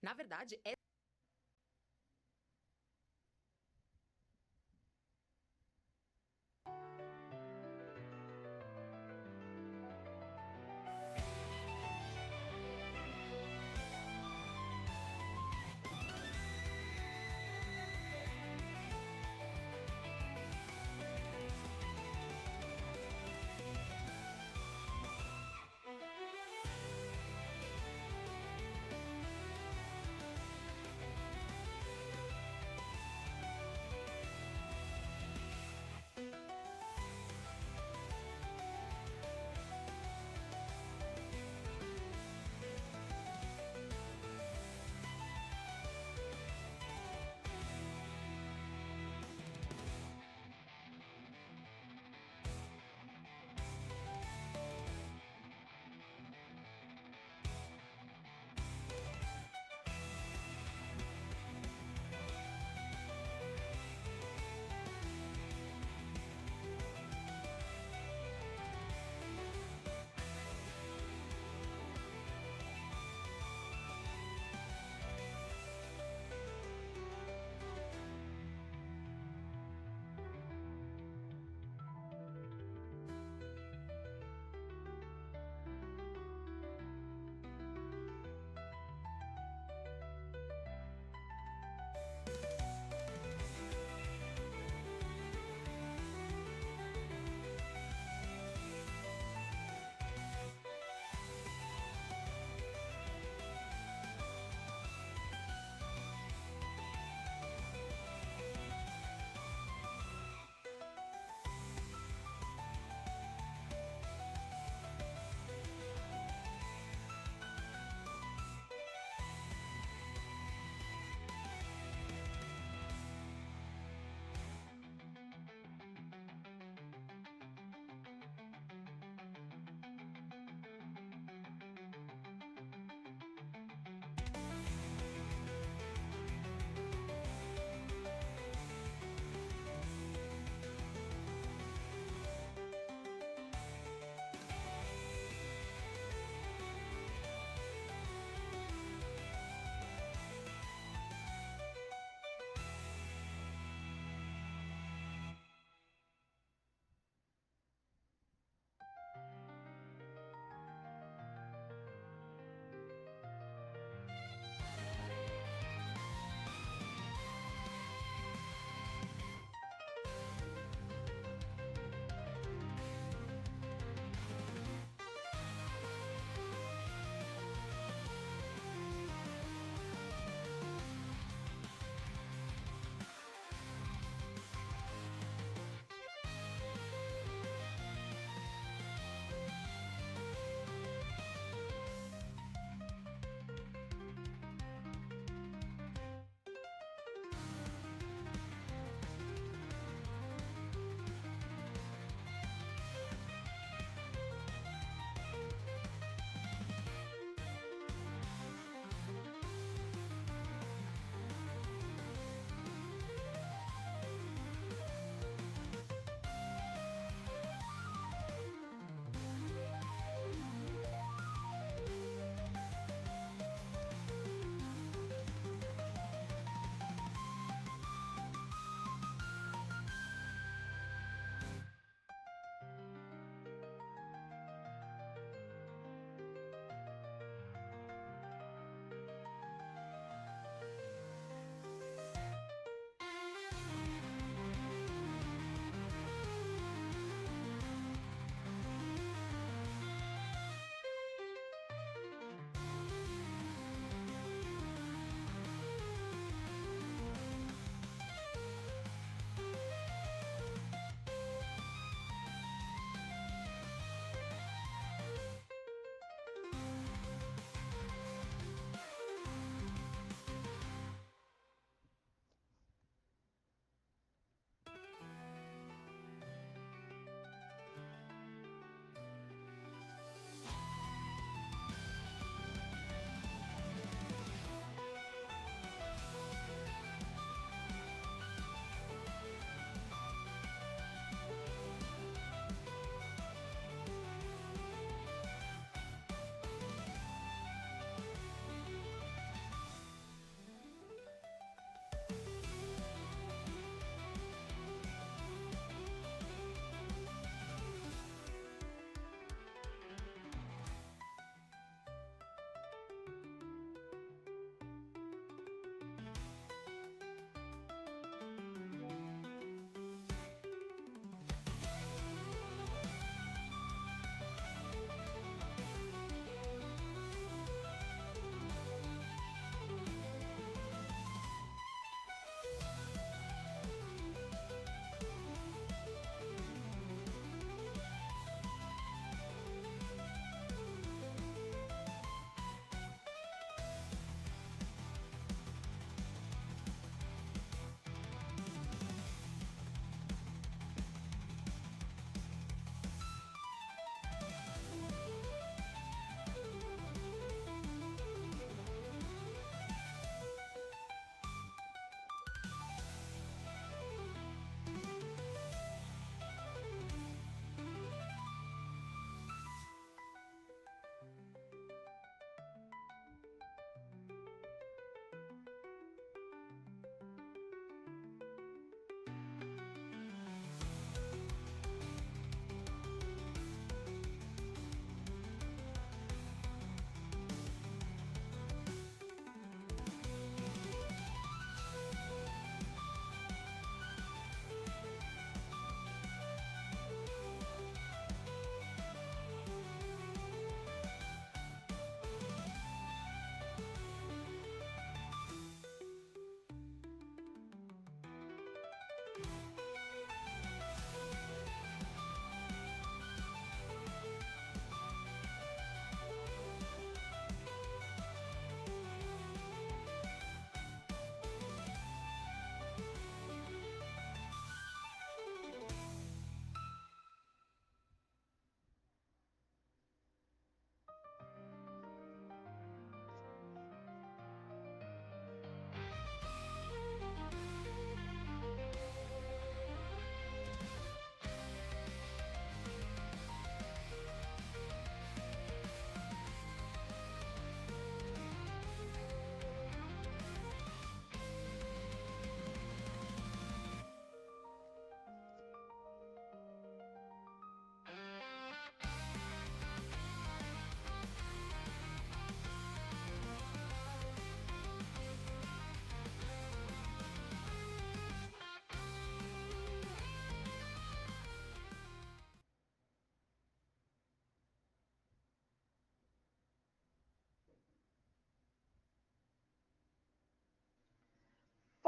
Na verdade,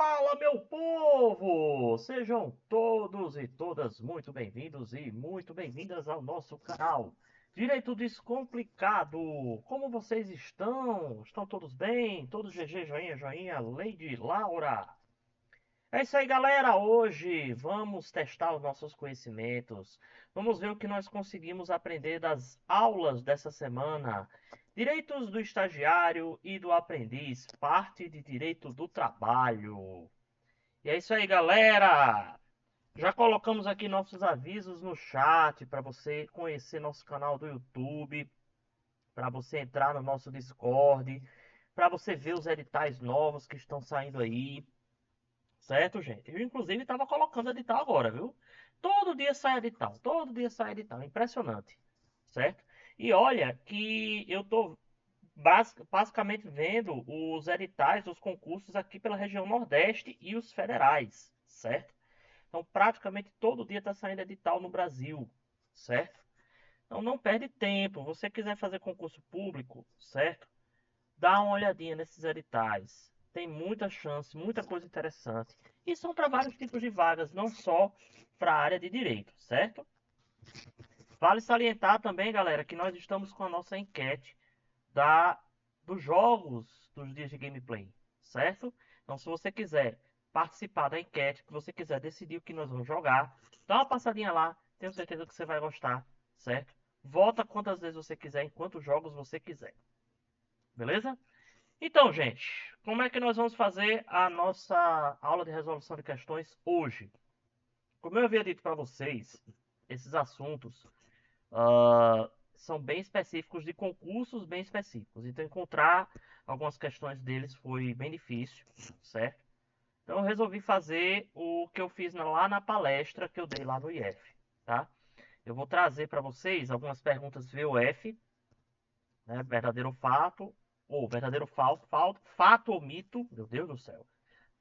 Fala, meu povo! Sejam todos e todas muito bem-vindos e muito bem-vindas ao nosso canal Direito Descomplicado. Como vocês estão? Estão todos bem? Todos GG, joinha, joinha, Lady Laura. É isso aí, galera. Hoje vamos testar os nossos conhecimentos. Vamos ver o que nós conseguimos aprender das aulas dessa semana. Direitos do estagiário e do aprendiz, parte de direito do trabalho. E é isso aí, galera. Já colocamos aqui nossos avisos no chat para você conhecer nosso canal do YouTube, para você entrar no nosso Discord, para você ver os editais novos que estão saindo aí. Certo, gente? Eu, inclusive, estava colocando edital agora, viu? Todo dia sai edital, todo dia sai edital. Impressionante, certo? E olha que eu tô basicamente vendo os editais dos concursos aqui pela região Nordeste e os federais, certo? Então, praticamente todo dia está saindo edital no Brasil, certo? Então, não perde tempo. Você quiser fazer concurso público, certo? Dá uma olhadinha nesses editais. Tem muita chance, muita coisa interessante. E são para vários tipos de vagas, não só para a área de direito, certo? Vale salientar também, galera, que nós estamos com a nossa enquete da, dos jogos dos dias de gameplay, certo? Então, se você quiser participar da enquete, se você quiser decidir o que nós vamos jogar, dá uma passadinha lá, tenho certeza que você vai gostar, certo? Vota quantas vezes você quiser, em quantos jogos você quiser, beleza? Então, gente, como é que nós vamos fazer a nossa aula de resolução de questões hoje? Como eu havia dito para vocês, esses assuntos são bem específicos de concursos bem específicos. Então, encontrar algumas questões deles foi bem difícil, certo? Então, eu resolvi fazer o que eu fiz lá na palestra que eu dei lá no IF, tá? Eu vou trazer para vocês algumas perguntas VOF, né? Verdadeiro ou fato, ou verdadeiro fato ou mito, meu Deus do céu,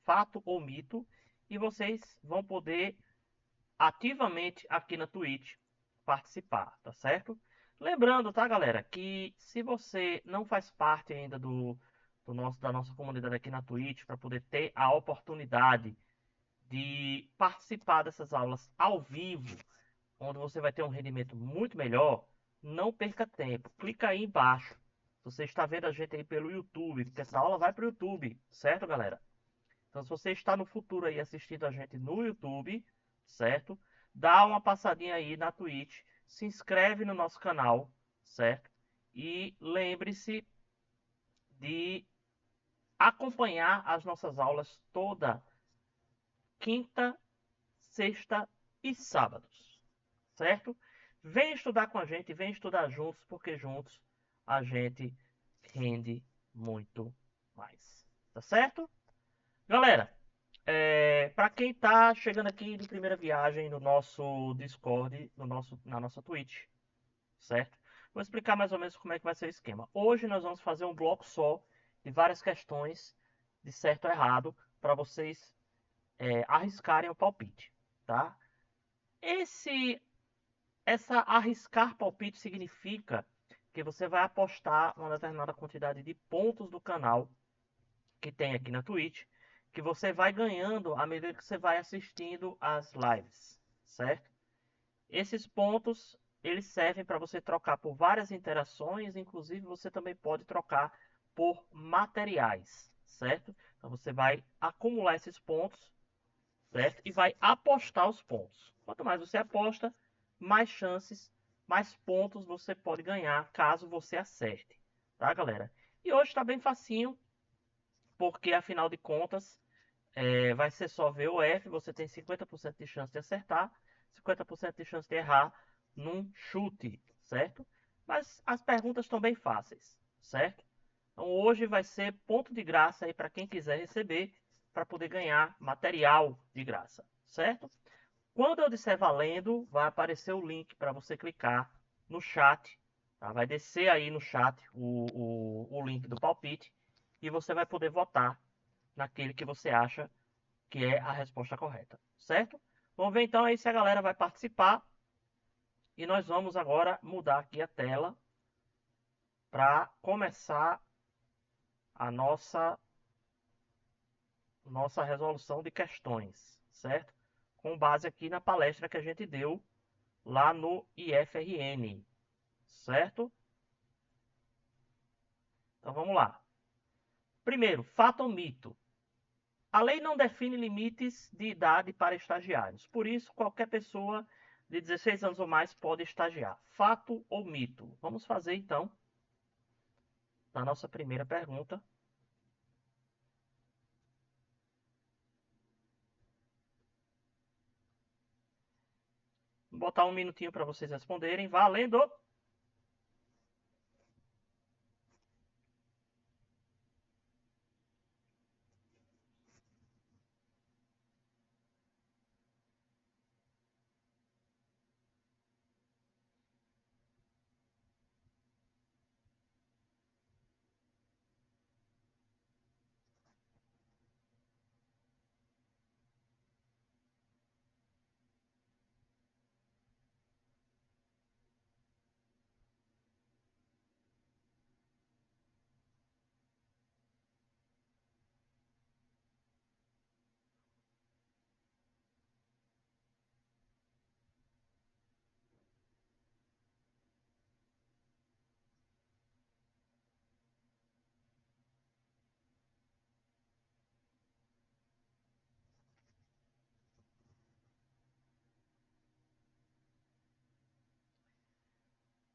fato ou mito, e vocês vão poder ativamente aqui na Twitch participar, tá certo? Lembrando, tá, galera, que se você não faz parte ainda da nossa comunidade aqui na Twitch, para poder ter a oportunidade de participar dessas aulas ao vivo, onde você vai ter um rendimento muito melhor, não perca tempo. Clica aí embaixo. Se você está vendo a gente aí pelo YouTube, porque essa aula vai para o YouTube, certo, galera? Então, se você está no futuro aí assistindo a gente no YouTube, certo? Dá uma passadinha aí na Twitch, se inscreve no nosso canal, certo? E lembre-se de acompanhar as nossas aulas toda quinta, sexta e sábados, certo? Vem estudar com a gente, vem estudar juntos, porque juntos a gente rende muito mais, tá certo? Galera, para quem está chegando aqui de primeira viagem no nosso Discord, na nossa Twitch, certo? Vou explicar mais ou menos como é que vai ser o esquema. Hoje nós vamos fazer um bloco só de várias questões de certo ou errado para vocês arriscarem o palpite, tá? Esse, essa arriscar palpite significa que você vai apostar uma determinada quantidade de pontos do canal que tem aqui na Twitch, que você vai ganhando à medida que você vai assistindo as lives, certo? Esses pontos, eles servem para você trocar por várias interações, inclusive você também pode trocar por materiais, certo? Então você vai acumular esses pontos, certo? E vai apostar os pontos. Quanto mais você aposta, mais chances, mais pontos você pode ganhar caso você acerte, tá, galera? E hoje está bem facinho, porque afinal de contas vai ser só VOF, você tem 50% de chance de acertar, 50% de chance de errar num chute, certo? Mas as perguntas estão bem fáceis, certo? Então hoje vai ser ponto de graça aí para quem quiser receber, para poder ganhar material de graça, certo? Quando eu disser valendo, vai aparecer o link para você clicar no chat, tá? Vai descer aí no chat o link do palpite e você vai poder votar naquele que você acha que é a resposta correta, certo? Vamos ver então aí se a galera vai participar. E nós vamos agora mudar aqui a tela para começar a nossa nossa resolução de questões, certo? Com base aqui na palestra que a gente deu lá no IFRN, certo? Então vamos lá. Primeiro, fato ou mito? A lei não define limites de idade para estagiários. Por isso, qualquer pessoa de 16 anos ou mais pode estagiar. Fato ou mito? Vamos fazer então a nossa primeira pergunta. Vou botar um minutinho para vocês responderem. Valendo!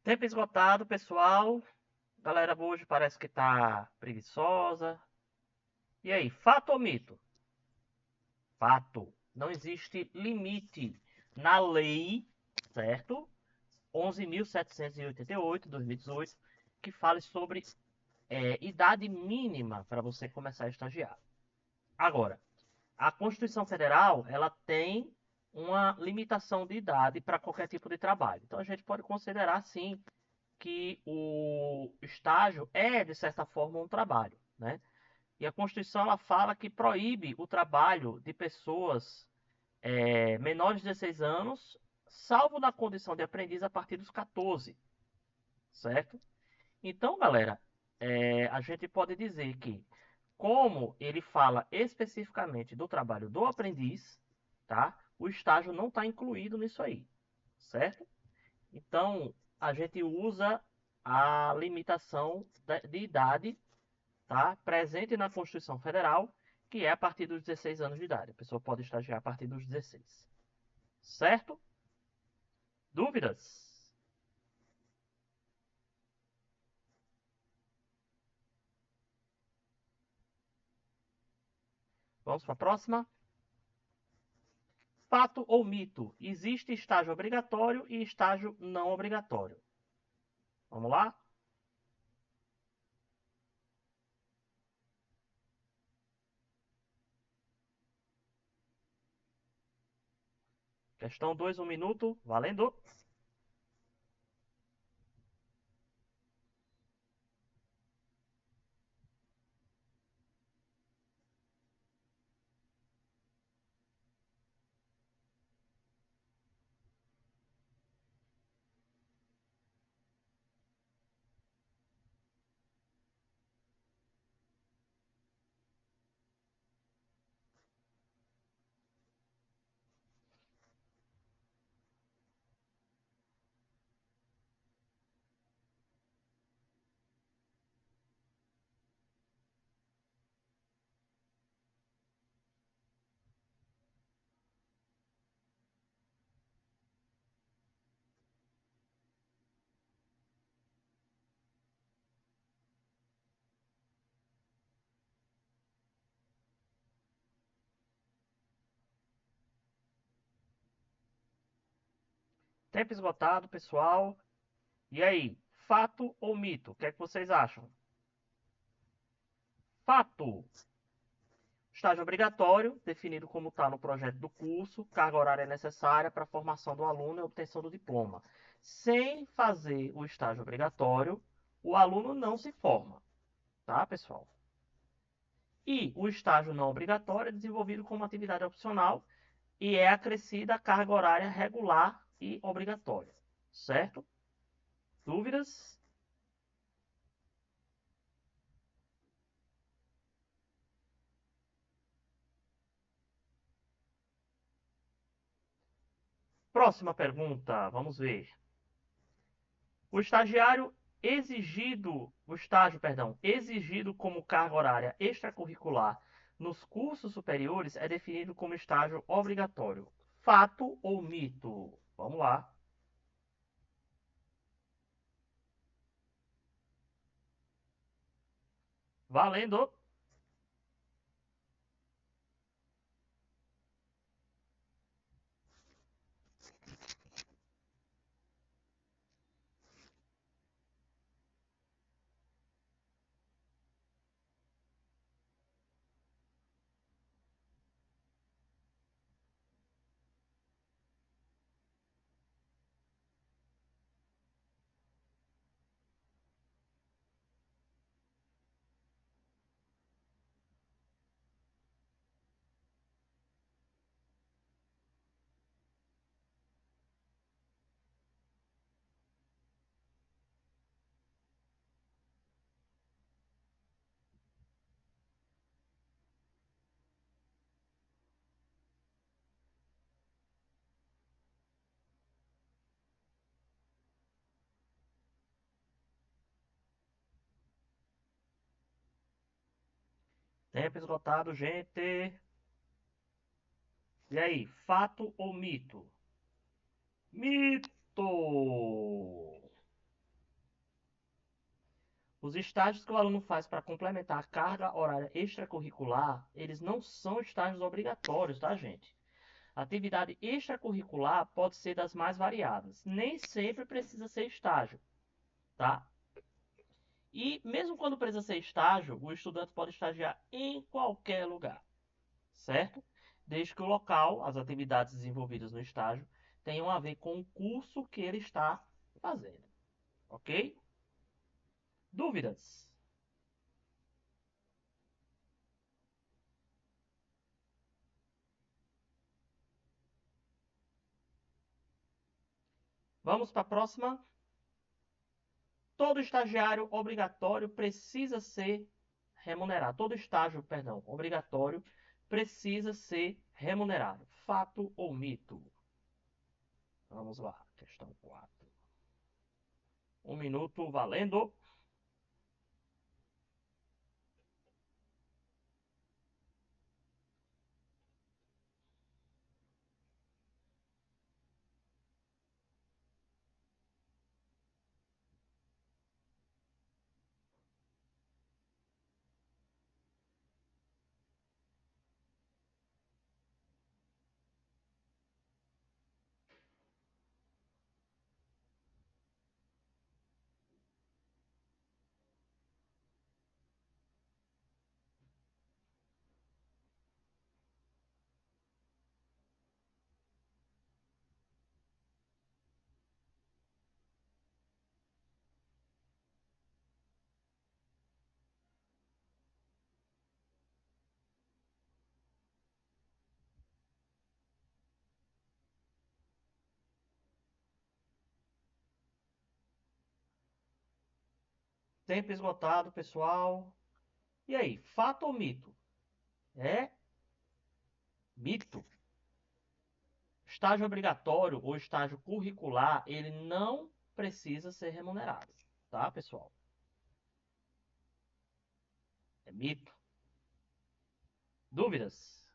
Tempo esgotado, pessoal. A galera hoje parece que tá preguiçosa. E aí, fato ou mito? Fato. Não existe limite na lei, certo? 11.788, 2018, que fale sobre idade mínima para você começar a estagiar. Agora, a Constituição Federal, ela tem uma limitação de idade para qualquer tipo de trabalho. Então, a gente pode considerar, sim, que o estágio é, de certa forma, um trabalho, né? E a Constituição, ela fala que proíbe o trabalho de pessoas menores de 16 anos, salvo na condição de aprendiz a partir dos 14, certo? Então, galera, a gente pode dizer que, como ele fala especificamente do trabalho do aprendiz, tá? O estágio não está incluído nisso aí, certo? Então, a gente usa a limitação de idade, tá? Presente na Constituição Federal, que é a partir dos 16 anos de idade. A pessoa pode estagiar a partir dos 16, certo? Dúvidas? Vamos para a próxima. Fato ou mito? Existe estágio obrigatório e estágio não obrigatório. Vamos lá? Questão 2, 1 minuto. Valendo. Tempo esgotado, pessoal. E aí? Fato ou mito? O que é que vocês acham? Fato. Estágio obrigatório, definido como está no projeto do curso, carga horária necessária para a formação do aluno e obtenção do diploma. Sem fazer o estágio obrigatório, o aluno não se forma, tá, pessoal? E o estágio não obrigatório é desenvolvido como atividade opcional e é acrescida a carga horária regular e obrigatória, certo? Dúvidas? Próxima pergunta, vamos ver. O estagiário o estágio, perdão, exigido como carga horária extracurricular nos cursos superiores é definido como estágio obrigatório. Fato ou mito? Vamos lá. Valendo. Tempo esgotado, gente. E aí, fato ou mito? Mito! Os estágios que o aluno faz para complementar a carga horária extracurricular, eles não são estágios obrigatórios, tá, gente? A atividade extracurricular pode ser das mais variadas. Nem sempre precisa ser estágio, tá? E mesmo quando precisa ser estágio, o estudante pode estagiar em qualquer lugar, certo? Desde que o local, as atividades desenvolvidas no estágio, tenham a ver com o curso que ele está fazendo, ok? Dúvidas? Vamos para a próxima. Todo estagiário obrigatório precisa ser remunerado. Todo estágio, perdão, obrigatório precisa ser remunerado. Fato ou mito? Vamos lá, questão 4. Um minuto valendo. Tempo esgotado, pessoal. E aí, fato ou mito? É mito. Estágio obrigatório ou estágio curricular, ele não precisa ser remunerado, tá, pessoal? É mito. Dúvidas?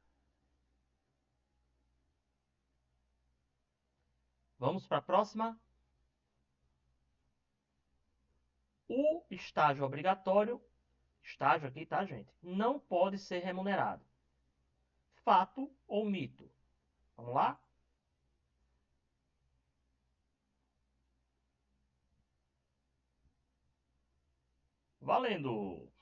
Vamos para a próxima. O estágio obrigatório, estágio aqui, tá, gente? Não pode ser remunerado. Fato ou mito? Vamos lá? Valendo!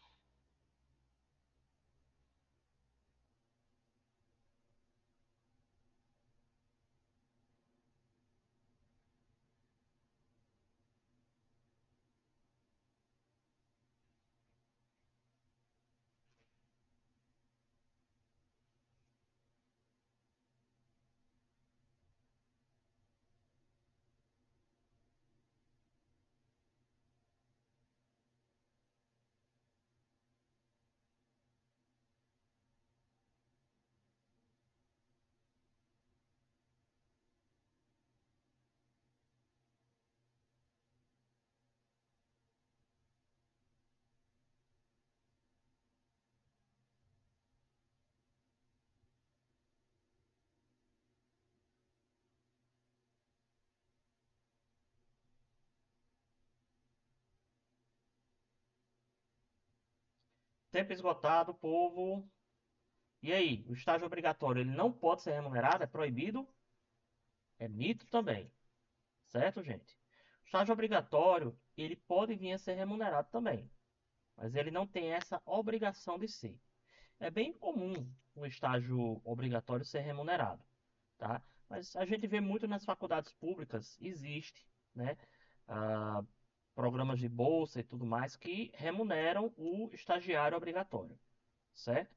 Tempo esgotado, povo. E aí, o estágio obrigatório, ele não pode ser remunerado? É proibido? É mito também. Certo, gente? O estágio obrigatório, ele pode vir a ser remunerado também. Mas ele não tem essa obrigação de ser. É bem comum o estágio obrigatório ser remunerado, tá? Mas a gente vê muito nas faculdades públicas, existe, né? ah, Programas de bolsa e tudo mais que remuneram o estagiário obrigatório, certo?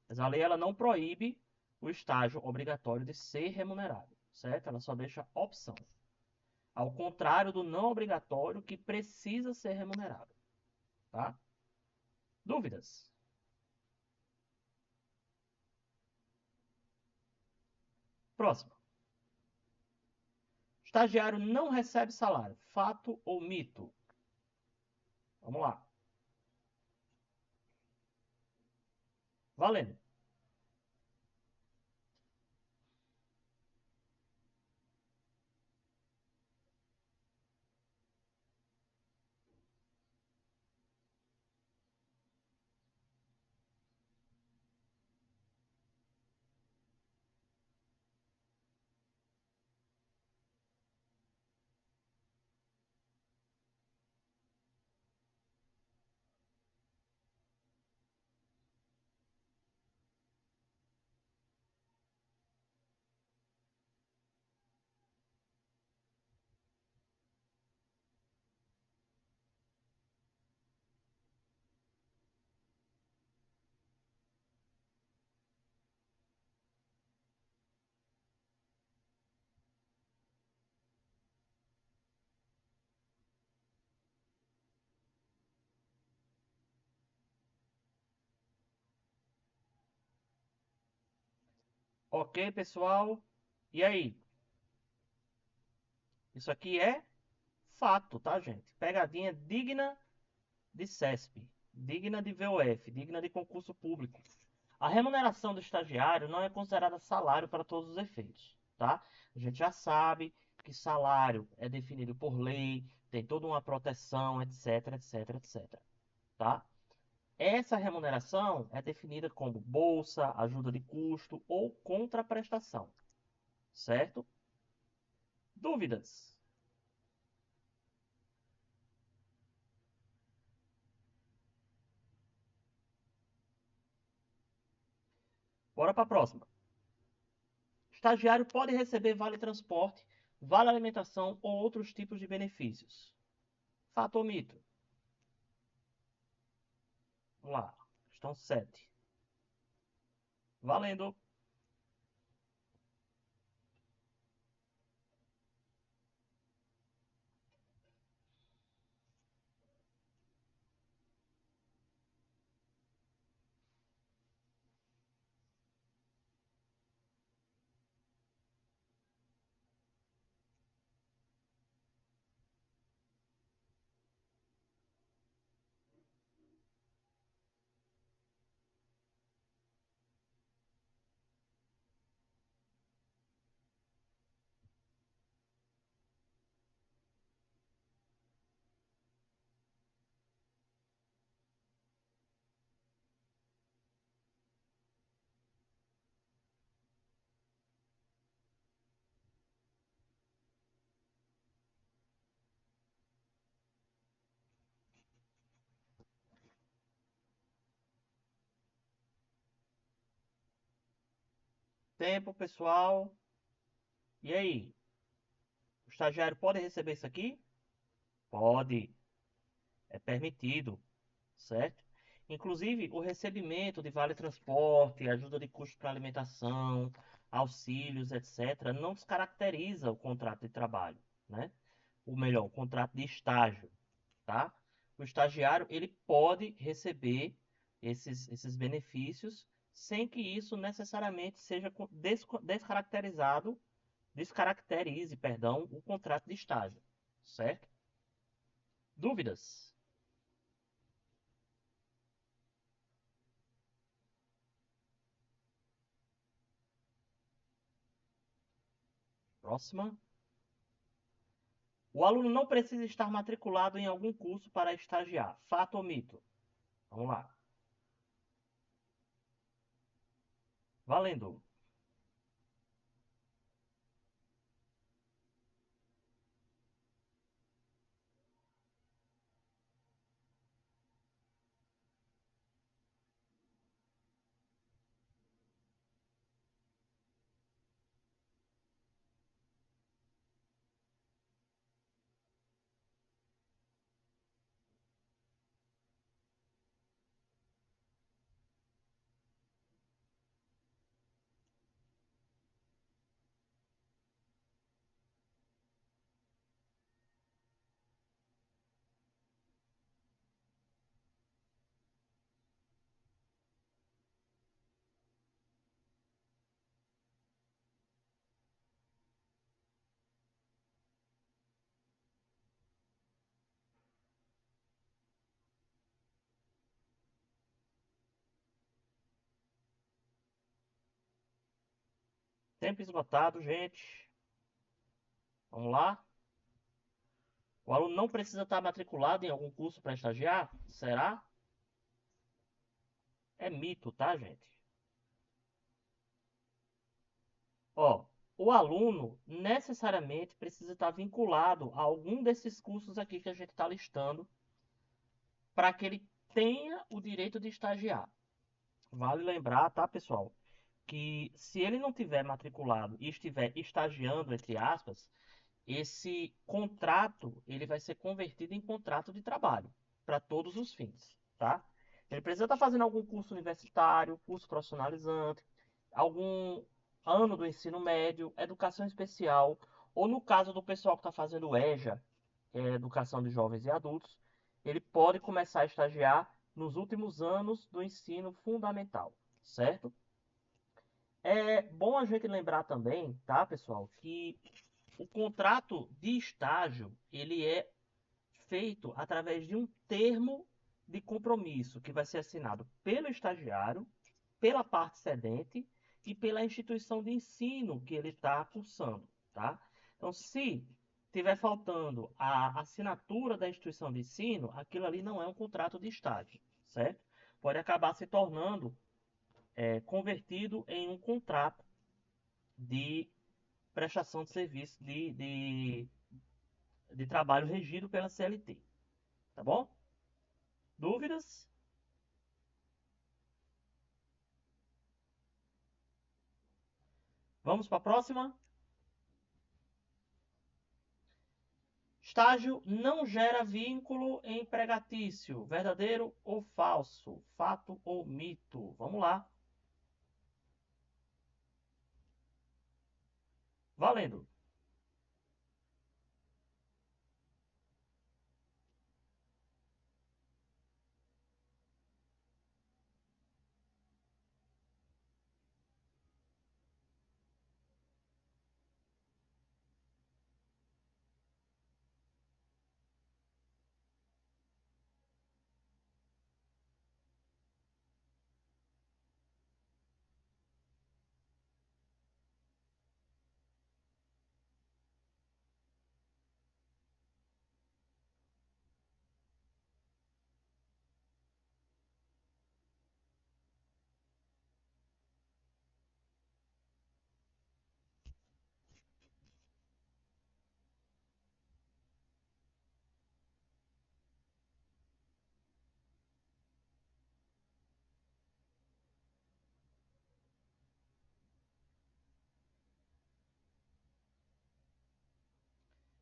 Mas a lei ela não proíbe o estágio obrigatório de ser remunerado, certo? Ela só deixa opção. Ao contrário do não obrigatório que precisa ser remunerado, tá? Dúvidas? Próximo. Estagiário não recebe salário. Fato ou mito? Vamos lá. Valendo. Ok, pessoal. E aí? Isso aqui é fato, tá, gente? Pegadinha digna de CESP, digna de VOF, digna de concurso público. A remuneração do estagiário não é considerada salário para todos os efeitos, tá? A gente já sabe que salário é definido por lei, tem toda uma proteção, etc, etc, etc, tá? Essa remuneração é definida como bolsa, ajuda de custo ou contraprestação, certo? Dúvidas? Bora para a próxima. Estagiário pode receber vale transporte, vale alimentação ou outros tipos de benefícios. Fato ou mito? Vamos lá. Questão 7. Valendo. Tempo, pessoal. E aí? O estagiário pode receber isso aqui? Pode. É permitido, certo? Inclusive, o recebimento de vale transporte, ajuda de custo para alimentação, auxílios, etc., não descaracteriza o contrato de trabalho, né? Ou melhor, o contrato de estágio, tá? O estagiário, ele pode receber esses benefícios sem que isso necessariamente seja descaracterizado, descaracterize, perdão, o contrato de estágio, certo? Dúvidas? Próxima. O aluno não precisa estar matriculado em algum curso para estagiar. Fato ou mito? Vamos lá. Valendo. Tempo esgotado, gente. Vamos lá. O aluno não precisa estar matriculado em algum curso para estagiar? Será? É mito, tá, gente? Ó, o aluno necessariamente precisa estar vinculado a algum desses cursos aqui que a gente está listando para que ele tenha o direito de estagiar. Vale lembrar, tá, pessoal, que se ele não tiver matriculado e estiver estagiando, entre aspas, esse contrato ele vai ser convertido em contrato de trabalho para todos os fins, tá? Ele precisa estar fazendo algum curso universitário, curso profissionalizante, algum ano do ensino médio, educação especial, ou no caso do pessoal que está fazendo o EJA, Educação de Jovens e Adultos, ele pode começar a estagiar nos últimos anos do ensino fundamental, certo? É bom a gente lembrar também, tá, pessoal, que o contrato de estágio, ele é feito através de um termo de compromisso que vai ser assinado pelo estagiário, pela parte cedente e pela instituição de ensino que ele está cursando, tá? Então, se tiver faltando a assinatura da instituição de ensino, aquilo ali não é um contrato de estágio, certo? Pode acabar se tornando convertido em um contrato de prestação de serviço de trabalho regido pela CLT, tá bom? Dúvidas? Vamos para a próxima. Estágio não gera vínculo empregatício. Verdadeiro ou falso? Fato ou mito? Vamos lá. Valendo.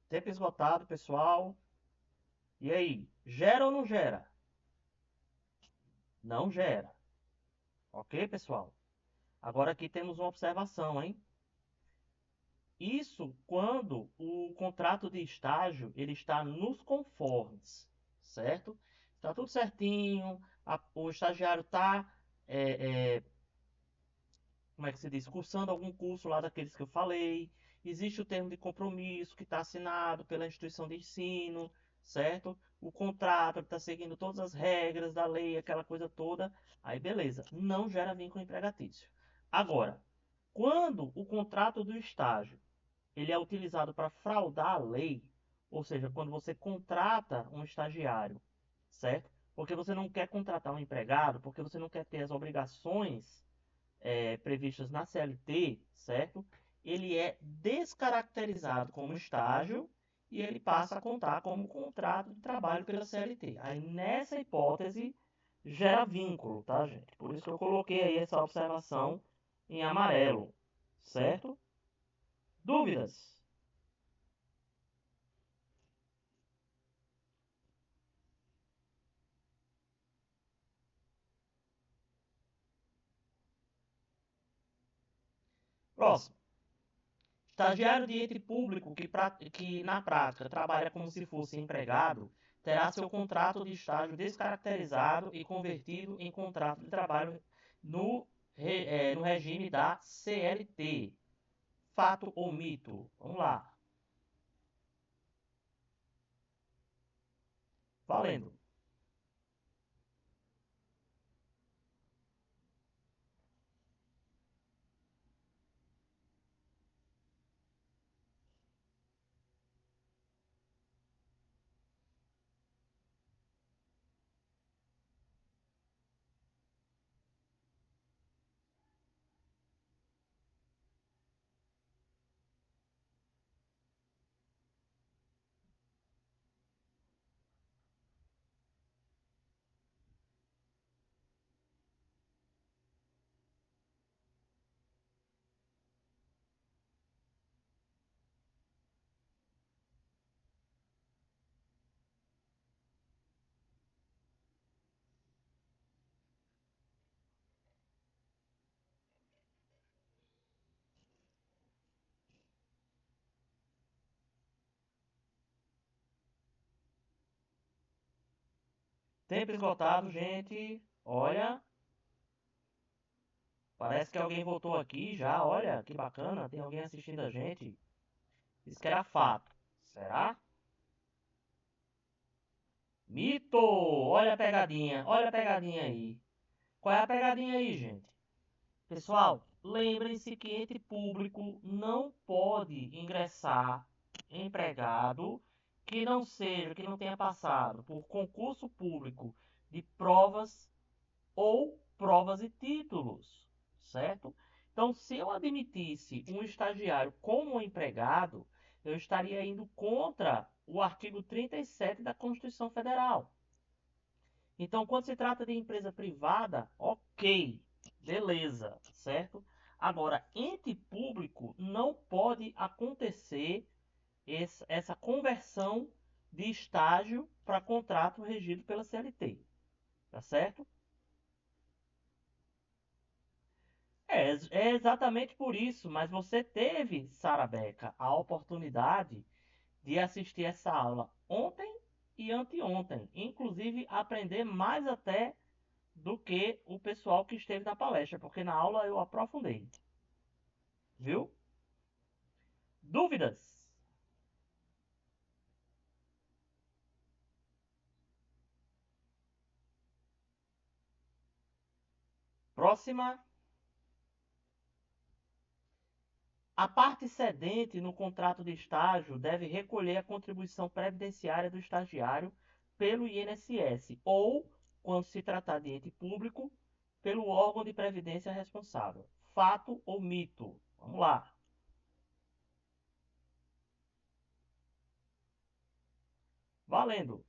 Tempo esgotado, pessoal. E aí? Gera ou não gera? Não gera. Ok, pessoal? Agora aqui temos uma observação, hein? Isso quando o contrato de estágio ele está nos conformes, certo? Está tudo certinho, o estagiário está, como é que se diz, cursando algum curso lá daqueles que eu falei. Existe o termo de compromisso que está assinado pela instituição de ensino, certo? O contrato está seguindo todas as regras da lei, aquela coisa toda. Aí beleza, não gera vínculo empregatício. Agora, quando o contrato do estágio ele é utilizado para fraudar a lei, ou seja, quando você contrata um estagiário, certo? Porque você não quer contratar um empregado, porque você não quer ter as obrigações previstas na CLT, certo? Ele é descaracterizado como estágio e ele passa a contar como contrato de trabalho pela CLT. Aí, nessa hipótese, gera vínculo, tá, gente? Por isso que eu coloquei aí essa observação em amarelo, certo? Dúvidas? Próximo. Estagiário de ente público que na prática trabalha como se fosse empregado terá seu contrato de estágio descaracterizado e convertido em contrato de trabalho no regime da CLT. Fato ou mito? Vamos lá. Valendo. Tempo esgotado, gente. Olha, parece que alguém votou aqui já. Olha, que bacana. Tem alguém assistindo a gente. Isso que era fato. Será? Mito! olha a pegadinha aí. Qual é a pegadinha aí, gente? Pessoal, lembrem-se que ente público não pode ingressar empregado que não seja, que não tenha passado por concurso público de provas ou provas e títulos, certo? Então, se eu admitisse um estagiário como um empregado, eu estaria indo contra o artigo 37 da Constituição Federal. Então, quando se trata de empresa privada, ok, beleza, certo? Agora, ente público não pode acontecer essa conversão de estágio para contrato regido pela CLT, tá certo? É exatamente por isso, mas você teve, Sara Beca, a oportunidade de assistir essa aula ontem e anteontem, inclusive aprender mais até do que o pessoal que esteve na palestra, porque na aula eu aprofundei. Viu? Dúvidas? Próxima. A parte cedente no contrato de estágio deve recolher a contribuição previdenciária do estagiário pelo INSS ou, quando se tratar de ente público, pelo órgão de previdência responsável. Fato ou mito? Vamos lá. Valendo.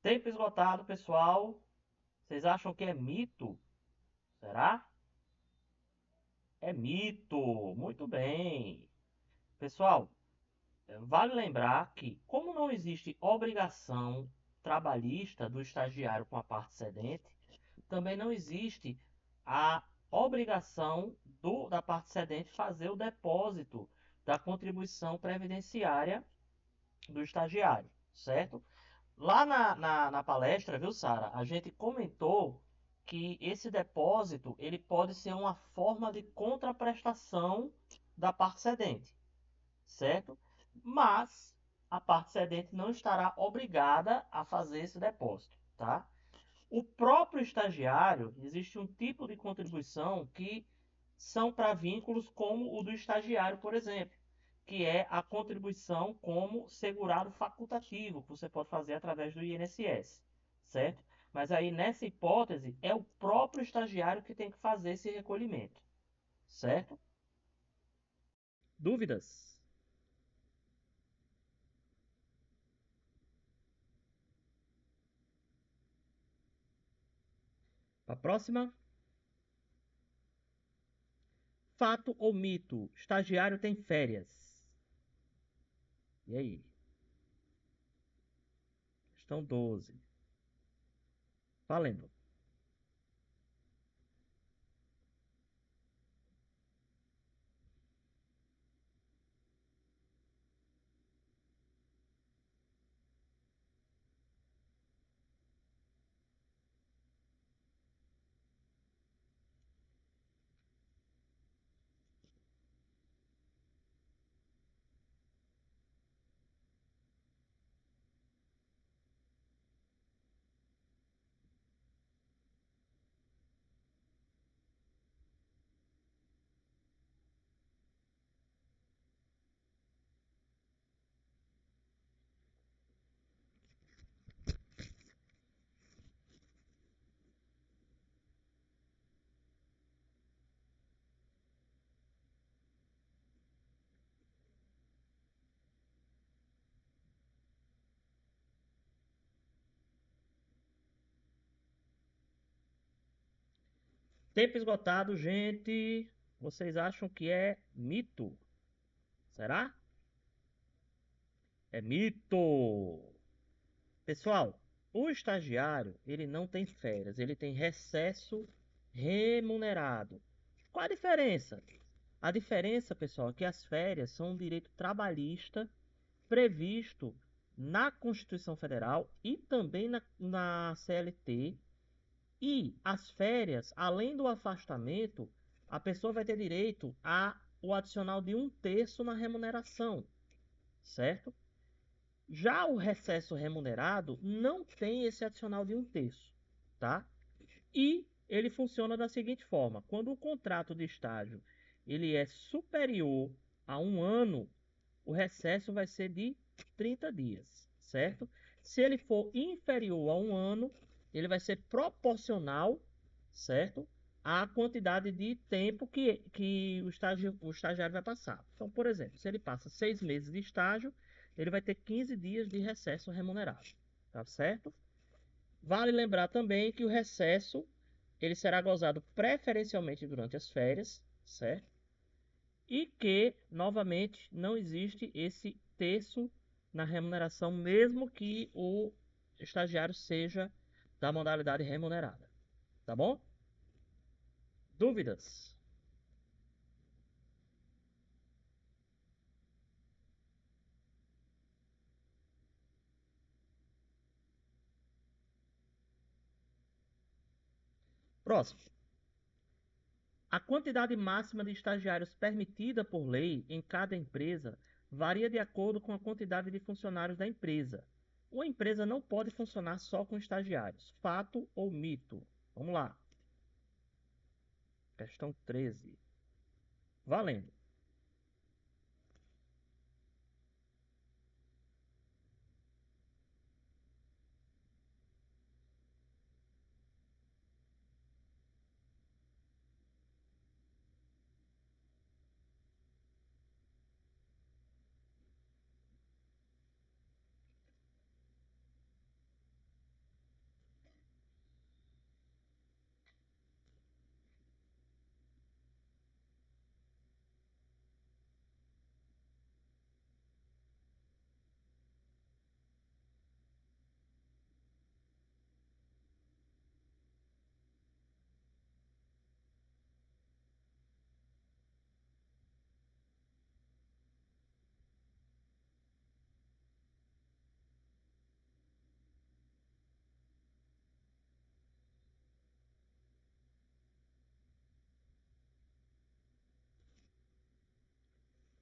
Tempo esgotado, pessoal. Vocês acham que é mito? Será? É mito. Muito bem. Pessoal, vale lembrar que, como não existe obrigação trabalhista do estagiário com a parte cedente, também não existe a obrigação da parte cedente fazer o depósito da contribuição previdenciária do estagiário, certo? Lá na palestra, viu, Sara, a gente comentou que esse depósito ele pode ser uma forma de contraprestação da parte cedente, certo? Mas a parte cedente não estará obrigada a fazer esse depósito, tá? O próprio estagiário, existe um tipo de contribuição que são para vínculos como o do estagiário, por exemplo, que é a contribuição como segurado facultativo, que você pode fazer através do INSS, certo? Mas aí, nessa hipótese, é o próprio estagiário que tem que fazer esse recolhimento, certo? Dúvidas? A próxima. Fato ou mito? Estagiário tem férias. E aí? Questão 12. Valendo. Tempo esgotado, gente. Vocês acham que é mito? Será? É mito. Pessoal, o estagiário, ele não tem férias, ele tem recesso remunerado. Qual a diferença? A diferença, pessoal, é que as férias são um direito trabalhista previsto na Constituição Federal e também na CLT. E as férias, além do afastamento, a pessoa vai ter direito a o adicional de 1/3 na remuneração, certo? Já o recesso remunerado não tem esse adicional de 1/3, tá? E ele funciona da seguinte forma: quando o contrato de estágio ele é superior a 1 ano, o recesso vai ser de 30 dias, certo? Se ele for inferior a 1 ano, ele vai ser proporcional, certo? À quantidade de tempo que o estagiário vai passar. Então, por exemplo, se ele passa 6 meses de estágio, ele vai ter 15 dias de recesso remunerado, tá certo? Vale lembrar também que o recesso ele será gozado preferencialmente durante as férias, certo? E que, novamente, não existe esse terço na remuneração, mesmo que o estagiário seja da modalidade remunerada. Tá bom? Dúvidas? Próximo. A quantidade máxima de estagiários permitida por lei em cada empresa varia de acordo com a quantidade de funcionários da empresa. Uma empresa não pode funcionar só com estagiários. Fato ou mito? Vamos lá. Questão 13. Valendo.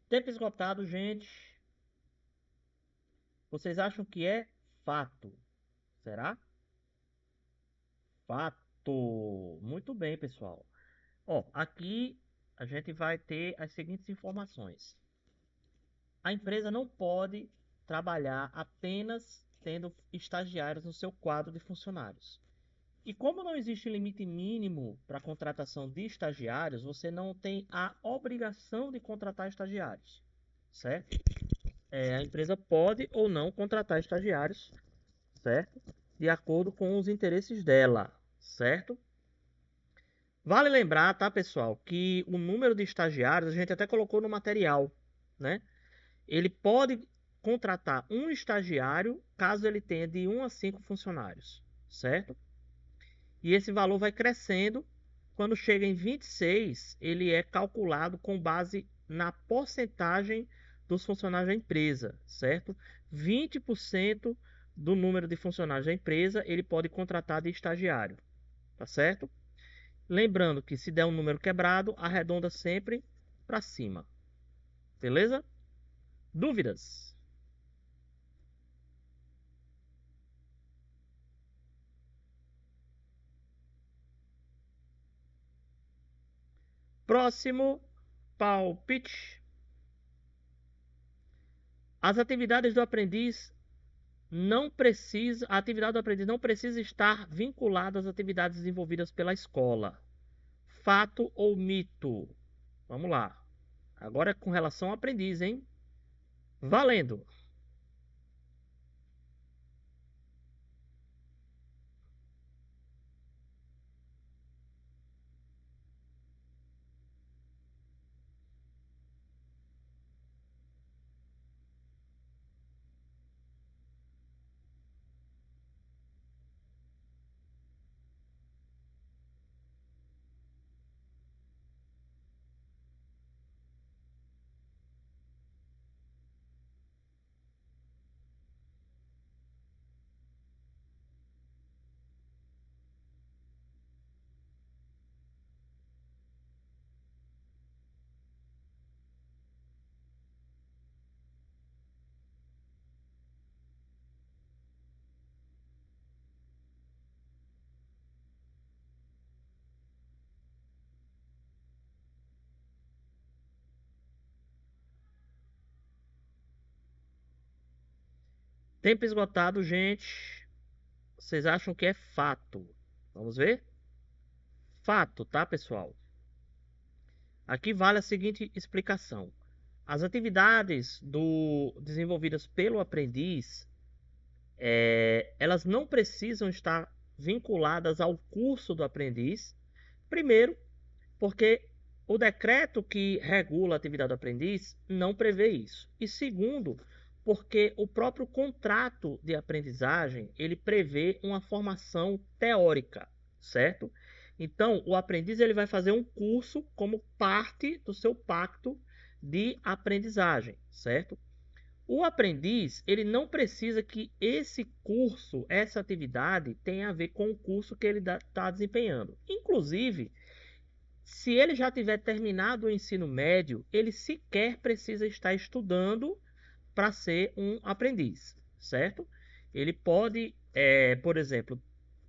Tempo esgotado, gente. Vocês acham que é fato? Será? Fato. Muito bem, pessoal. Ó, aqui a gente vai ter as seguintes informações. A empresa não pode trabalhar apenas tendo estagiários no seu quadro de funcionários. E como não existe limite mínimo para a contratação de estagiários, você não tem a obrigação de contratar estagiários, certo? A empresa pode ou não contratar estagiários, certo? De acordo com os interesses dela, certo? Vale lembrar, tá, pessoal, que o número de estagiários a gente até colocou no material, né? Ele pode contratar um estagiário caso ele tenha de 1 a 5 funcionários, certo? E esse valor vai crescendo. Quando chega em 26, ele é calculado com base na porcentagem dos funcionários da empresa, certo? 20% do número de funcionários da empresa ele pode contratar de estagiário, tá certo? Lembrando que se der um número quebrado, arredonda sempre para cima, beleza? Dúvidas? Próximo palpite. As atividades do aprendiz a atividade do aprendiz não precisa estar vinculada às atividades desenvolvidas pela escola. Fato ou mito? Vamos lá. Agora é com relação ao aprendiz, hein? Valendo. Tempo esgotado, gente. Vocês acham que é fato? Vamos ver? Fato, tá, pessoal? Aqui vale a seguinte explicação. As atividades desenvolvidas pelo aprendiz, elas não precisam estar vinculadas ao curso do aprendiz. Primeiro, porque o decreto que regula a atividade do aprendiz não prevê isso. E segundo, porque o próprio contrato de aprendizagem, ele prevê uma formação teórica, certo? Então, o aprendiz ele vai fazer um curso como parte do seu pacto de aprendizagem, certo? O aprendiz, ele não precisa que esse curso, essa atividade, tenha a ver com o curso que ele está desempenhando. Inclusive, se ele já tiver terminado o ensino médio, ele sequer precisa estar estudando para ser um aprendiz, certo? Ele pode, por exemplo,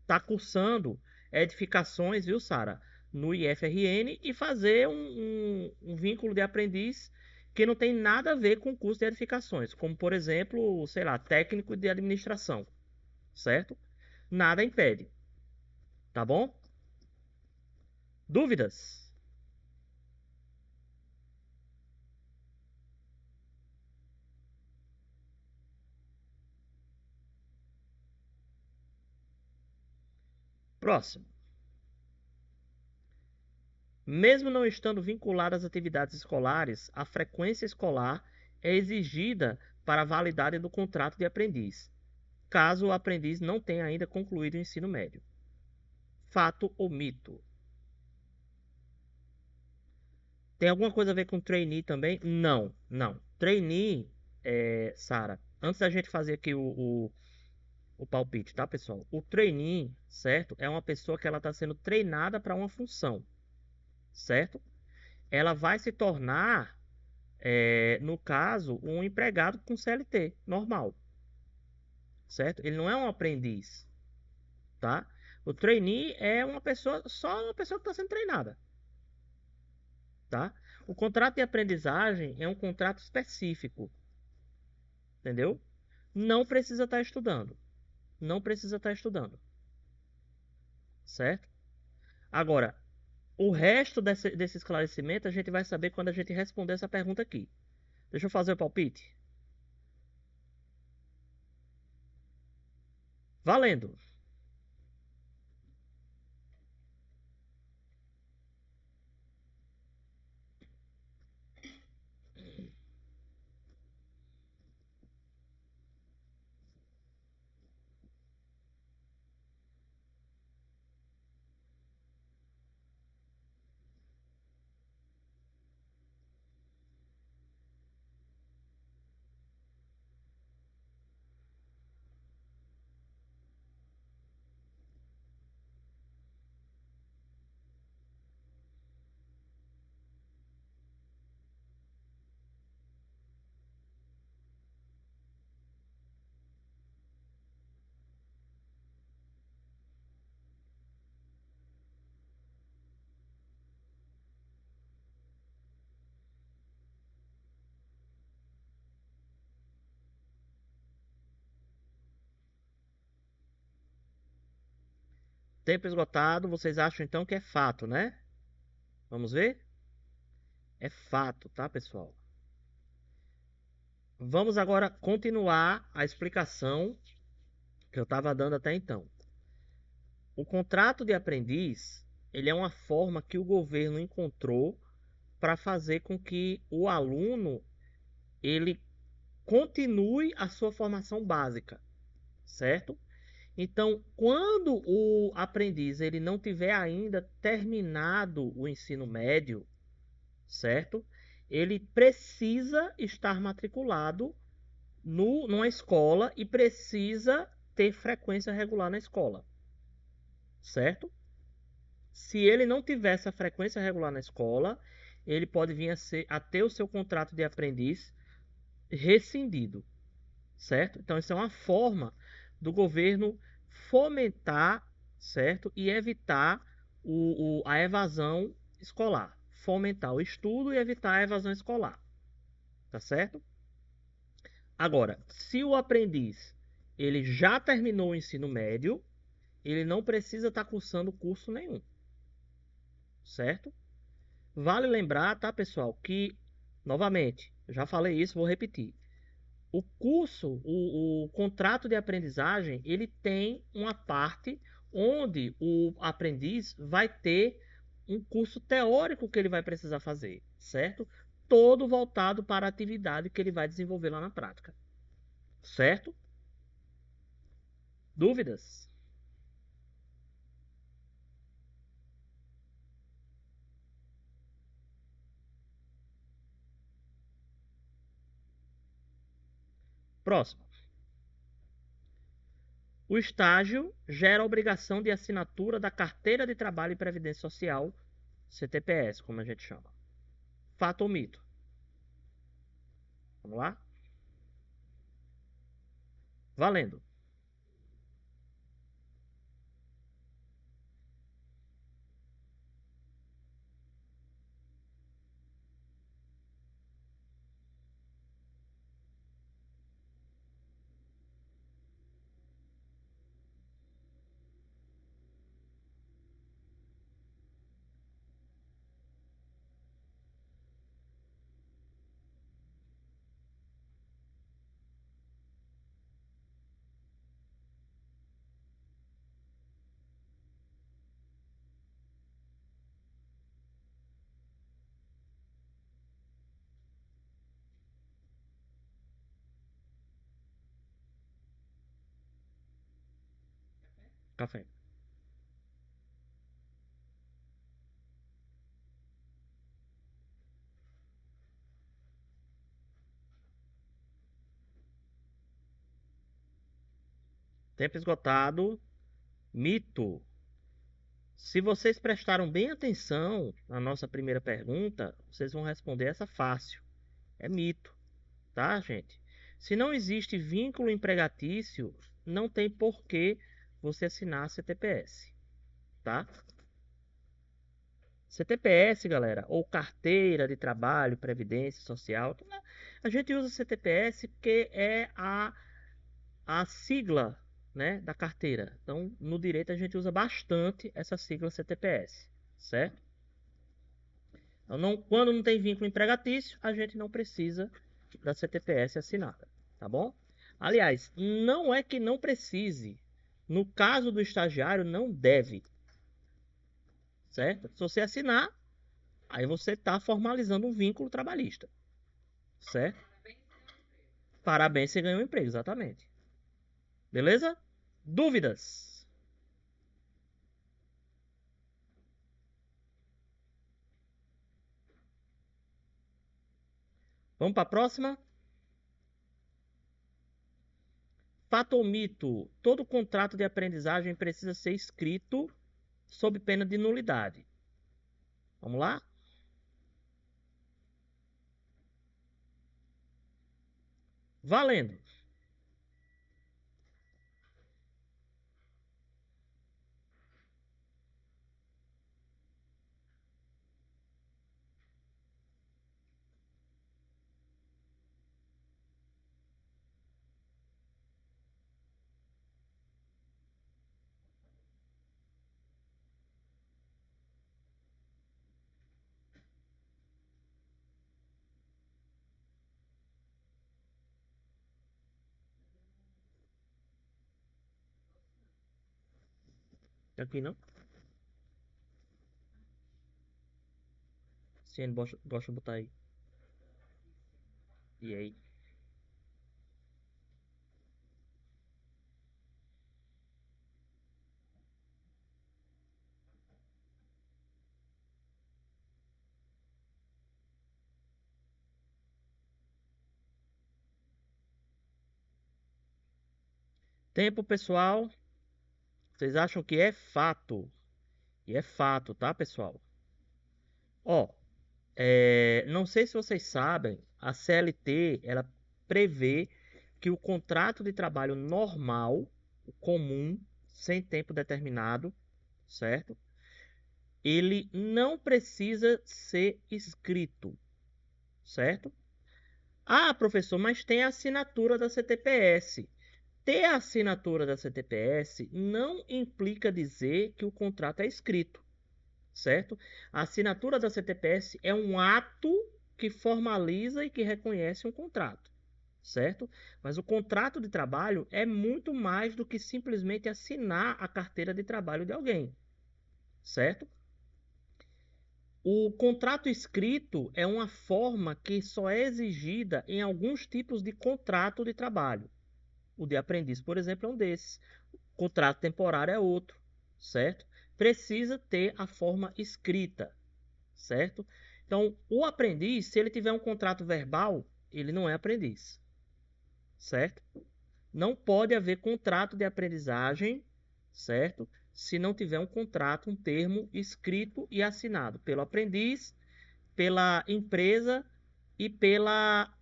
estar cursando edificações, viu, Sara, no IFRN e fazer um vínculo de aprendiz que não tem nada a ver com o curso de edificações, como, por exemplo, sei lá, técnico de administração, certo? Nada impede, tá bom? Dúvidas? Próximo. Mesmo não estando vinculado às atividades escolares, a frequência escolar é exigida para a validade do contrato de aprendiz, caso o aprendiz não tenha ainda concluído o ensino médio. Fato ou mito? Tem alguma coisa a ver com trainee também? Não, não. Trainee, Sara, antes da gente fazer aqui o palpite, tá, pessoal? O trainee, certo? É uma pessoa que ela está sendo treinada para uma função, certo? Ela vai se tornar no caso, um empregado com CLT normal, certo? Ele não é um aprendiz, tá? O trainee é uma pessoa, só uma pessoa que está sendo treinada, tá? O contrato de aprendizagem é um contrato específico, entendeu? Não precisa estar estudando, não precisa estar estudando, certo? Agora, o resto desse esclarecimento a gente vai saber quando a gente responder essa pergunta aqui. Deixa eu fazer o palpite. Valendo! Tempo esgotado, vocês acham então que é fato, né? Vamos ver? É fato, tá, pessoal? Vamos agora continuar a explicação que eu estava dando até então. O contrato de aprendiz, ele é uma forma que o governo encontrou para fazer com que o aluno ele continue a sua formação básica, certo? Então, quando o aprendiz ele não tiver ainda terminado o ensino médio, certo? Ele precisa estar matriculado numa escola e precisa ter frequência regular na escola, certo? Se ele não tiver essa frequência regular na escola, ele pode vir a ter o seu contrato de aprendiz rescindido, certo? Então, isso é uma forma do governo fomentar, certo? E evitar a evasão escolar. Fomentar o estudo e evitar a evasão escolar, tá certo? Agora, se o aprendiz ele já terminou o ensino médio, ele não precisa estar cursando curso nenhum, certo? Vale lembrar, tá, pessoal, que, novamente, eu já falei isso, vou repetir. O curso, o contrato de aprendizagem, ele tem uma parte onde o aprendiz vai ter um curso teórico que ele vai precisar fazer, certo? Todo voltado para a atividade que ele vai desenvolver lá na prática, certo? Dúvidas? Próximo. O estágio gera a obrigação de assinatura da Carteira de Trabalho e Previdência Social, CTPS, como a gente chama. Fato ou mito? Vamos lá? Valendo. Café. Tempo esgotado. Mito. Se vocês prestaram bem atenção na nossa primeira pergunta, vocês vão responder essa fácil. É mito, tá, gente? Se não existe vínculo empregatício, não tem por que você assinar CTPS, tá? CTPS, galera, ou carteira de trabalho, previdência social, a gente usa CTPS porque é a sigla, né, da carteira. Então, no direito a gente usa bastante essa sigla CTPS, certo? Então, quando não tem vínculo empregatício, a gente não precisa da CTPS assinada, tá bom? Aliás, não é que não precise. No caso do estagiário, não deve, certo? Se você assinar, aí você está formalizando um vínculo trabalhista, certo? Parabéns, você ganhou um emprego, exatamente. Beleza? Dúvidas? Vamos para a próxima? Fato ou mito? Todo contrato de aprendizagem precisa ser escrito sob pena de nulidade. Vamos lá? Valendo! Aqui não? Ciene gosta de botar aí. E aí? Tempo, pessoal. Vocês acham que é fato? E é fato, tá, pessoal? Ó, não sei se vocês sabem, a CLT, ela prevê que o contrato de trabalho normal, o comum, sem tempo determinado, certo? Ele não precisa ser escrito, certo? Ah, professor, mas tem a assinatura da CTPS. Ter a assinatura da CTPS não implica dizer que o contrato é escrito, certo? A assinatura da CTPS é um ato que formaliza e que reconhece um contrato, certo? Mas o contrato de trabalho é muito mais do que simplesmente assinar a carteira de trabalho de alguém, certo? O contrato escrito é uma forma que só é exigida em alguns tipos de contrato de trabalho. O de aprendiz, por exemplo, é um desses. O contrato temporário é outro, certo? Precisa ter a forma escrita, certo? Então, o aprendiz, se ele tiver um contrato verbal, ele não é aprendiz, certo? Não pode haver contrato de aprendizagem, certo? Se não tiver um contrato, um termo escrito e assinado pelo aprendiz, pela empresa e pela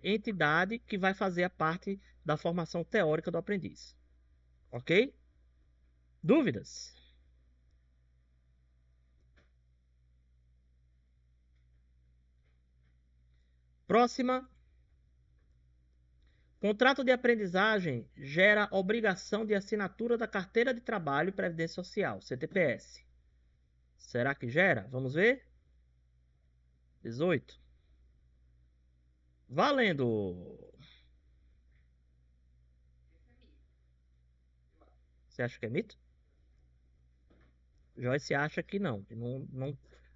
entidade que vai fazer a parte da formação teórica do aprendiz. Ok? Dúvidas? Próxima. Contrato de aprendizagem gera obrigação de assinatura da carteira de trabalho e previdência social, CTPS. Será que gera? Vamos ver? 18. Valendo! Você acha que é mito? Joyce acha que não.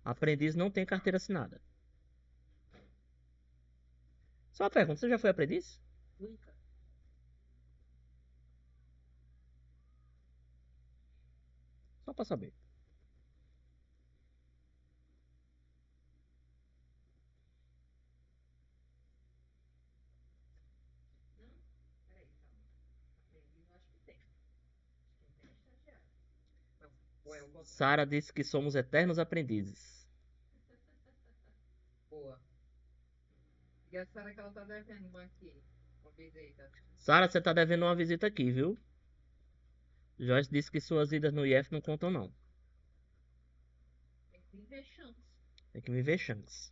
Aprendiz não tem carteira assinada. Só uma pergunta, você já foi aprendiz? Nunca. Só para saber. Sara disse que somos eternos aprendizes. Boa. E a Sara que ela tá devendo uma aqui, uma visita. Sara, você tá devendo uma visita aqui, viu? Joyce disse que suas idas no IF não contam, não. Tem que viver chance. Tem que me ver chance.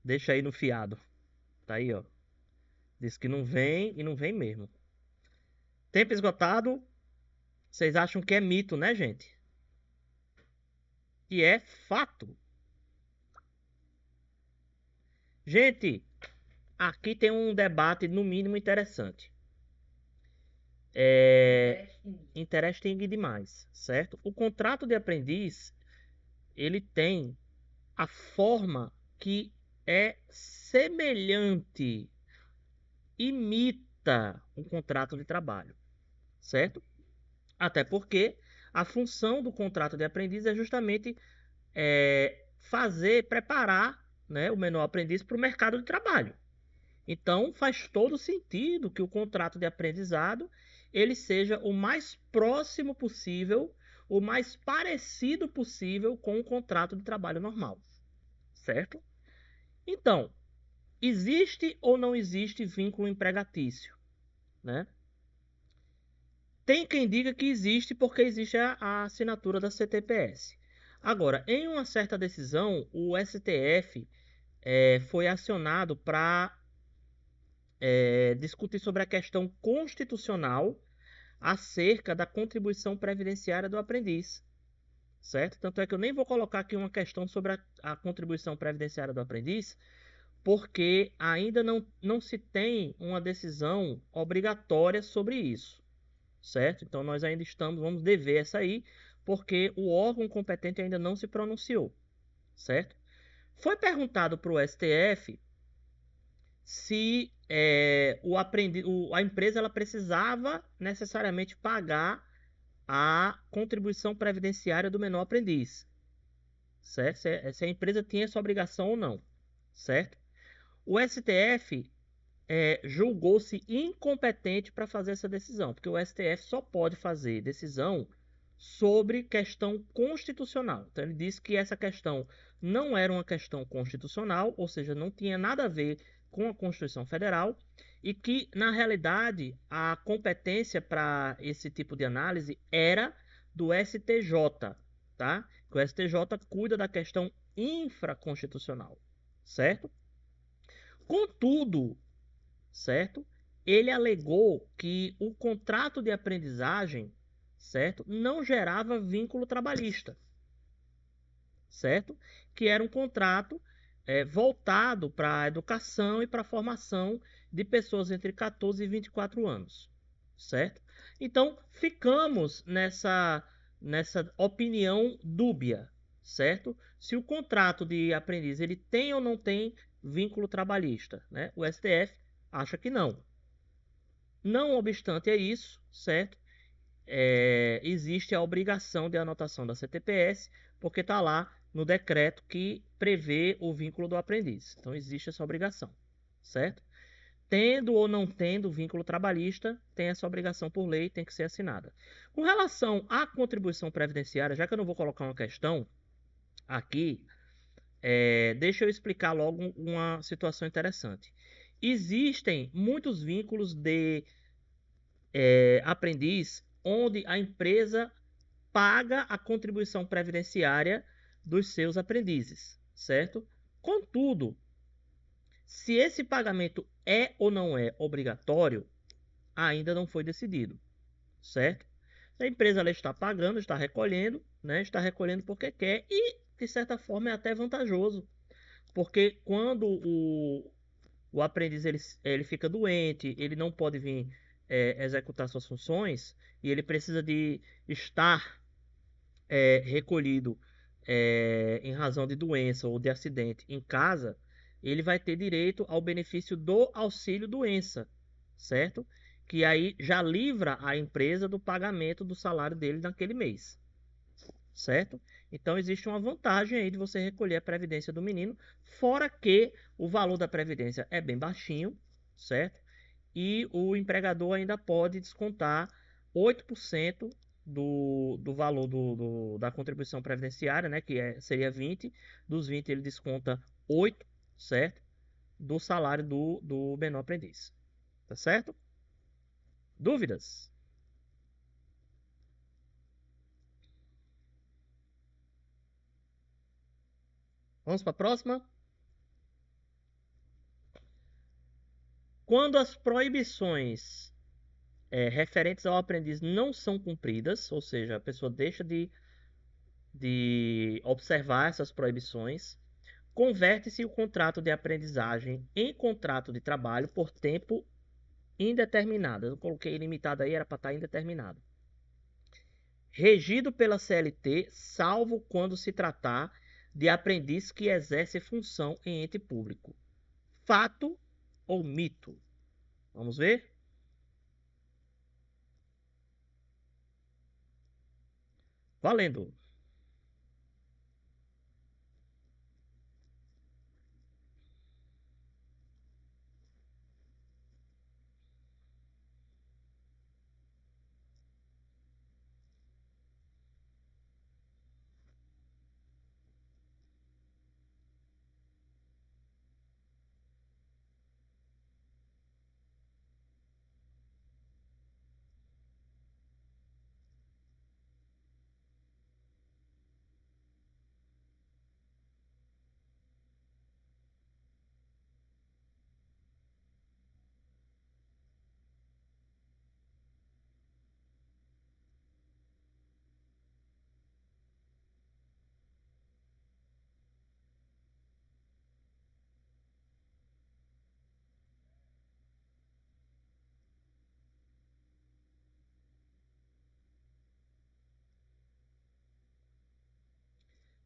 Deixa aí no fiado. Tá aí, ó. Diz que não vem e não vem mesmo. Tempo esgotado. Vocês acham que é mito, né, gente? E é fato. Gente, aqui tem um debate no mínimo interessante. Interesting demais, certo? O contrato de aprendiz, ele tem a forma que é semelhante, imita um contrato de trabalho, certo? Até porque a função do contrato de aprendiz é justamente preparar, né, o menor aprendiz para o mercado de trabalho. Então faz todo sentido que o contrato de aprendizado ele seja o mais próximo possível, o mais parecido possível com o contrato de trabalho normal, certo? Então, existe ou não existe vínculo empregatício, né? Tem quem diga que existe porque existe a assinatura da CTPS. Agora, em uma certa decisão, o STF foi acionado para discutir sobre a questão constitucional acerca da contribuição previdenciária do aprendiz, certo? Tanto é que eu nem vou colocar aqui uma questão sobre a contribuição previdenciária do aprendiz, porque ainda não se tem uma decisão obrigatória sobre isso, certo? Então nós ainda vamos dever essa aí, porque o órgão competente ainda não se pronunciou, certo? Foi perguntado para o STF se a empresa ela precisava necessariamente pagar a contribuição previdenciária do menor aprendiz, certo? Se a empresa tinha essa obrigação ou não, certo? O STF julgou-se incompetente para fazer essa decisão, porque o STF só pode fazer decisão sobre questão constitucional. Então ele disse que essa questão não era uma questão constitucional, ou seja, não tinha nada a ver com a Constituição Federal e que, na realidade, a competência para esse tipo de análise era do STJ, tá? Que o STJ cuida da questão infraconstitucional, certo? Contudo, certo? Ele alegou que o contrato de aprendizagem, certo, não gerava vínculo trabalhista, certo? Que era um contrato voltado para a educação e para a formação de pessoas entre 14 e 24 anos, certo? Então, ficamos nessa opinião dúbia, certo? Se o contrato de aprendiz ele tem ou não tem vínculo trabalhista, né? O STF acha que não. Não obstante é isso, certo? Existe a obrigação de anotação da CTPS, porque está lá no decreto que prevê o vínculo do aprendiz. Então existe essa obrigação, certo? Tendo ou não tendo vínculo trabalhista, tem essa obrigação por lei, tem que ser assinada. Com relação à contribuição previdenciária, já que eu não vou colocar uma questão aqui, deixa eu explicar logo uma situação interessante. Existem muitos vínculos de aprendiz onde a empresa paga a contribuição previdenciária dos seus aprendizes, certo? Contudo, se esse pagamento é ou não é obrigatório, ainda não foi decidido, certo? A empresa ela está pagando, está recolhendo, né? Está recolhendo porque quer e, de certa forma, é até vantajoso, porque quando o aprendiz ele fica doente, ele não pode vir executar suas funções e ele precisa de estar recolhido em razão de doença ou de acidente em casa, ele vai ter direito ao benefício do auxílio doença, certo? Que aí já livra a empresa do pagamento do salário dele naquele mês, certo? Então existe uma vantagem aí de você recolher a previdência do menino, fora que o valor da previdência é bem baixinho, certo? E o empregador ainda pode descontar 8% do valor da contribuição previdenciária, né, que seria 20. Dos 20 ele desconta 8, certo? Do salário do menor aprendiz. Tá certo? Dúvidas? Vamos para a próxima? Quando as proibições referentes ao aprendiz não são cumpridas, ou seja, a pessoa deixa de observar essas proibições, converte-se o contrato de aprendizagem em contrato de trabalho por tempo indeterminado. Eu coloquei ilimitado aí, era para estar indeterminado. Regido pela CLT, salvo quando se tratar de aprendiz que exerce função em ente público. Fato ou mito? Vamos ver? Valendo!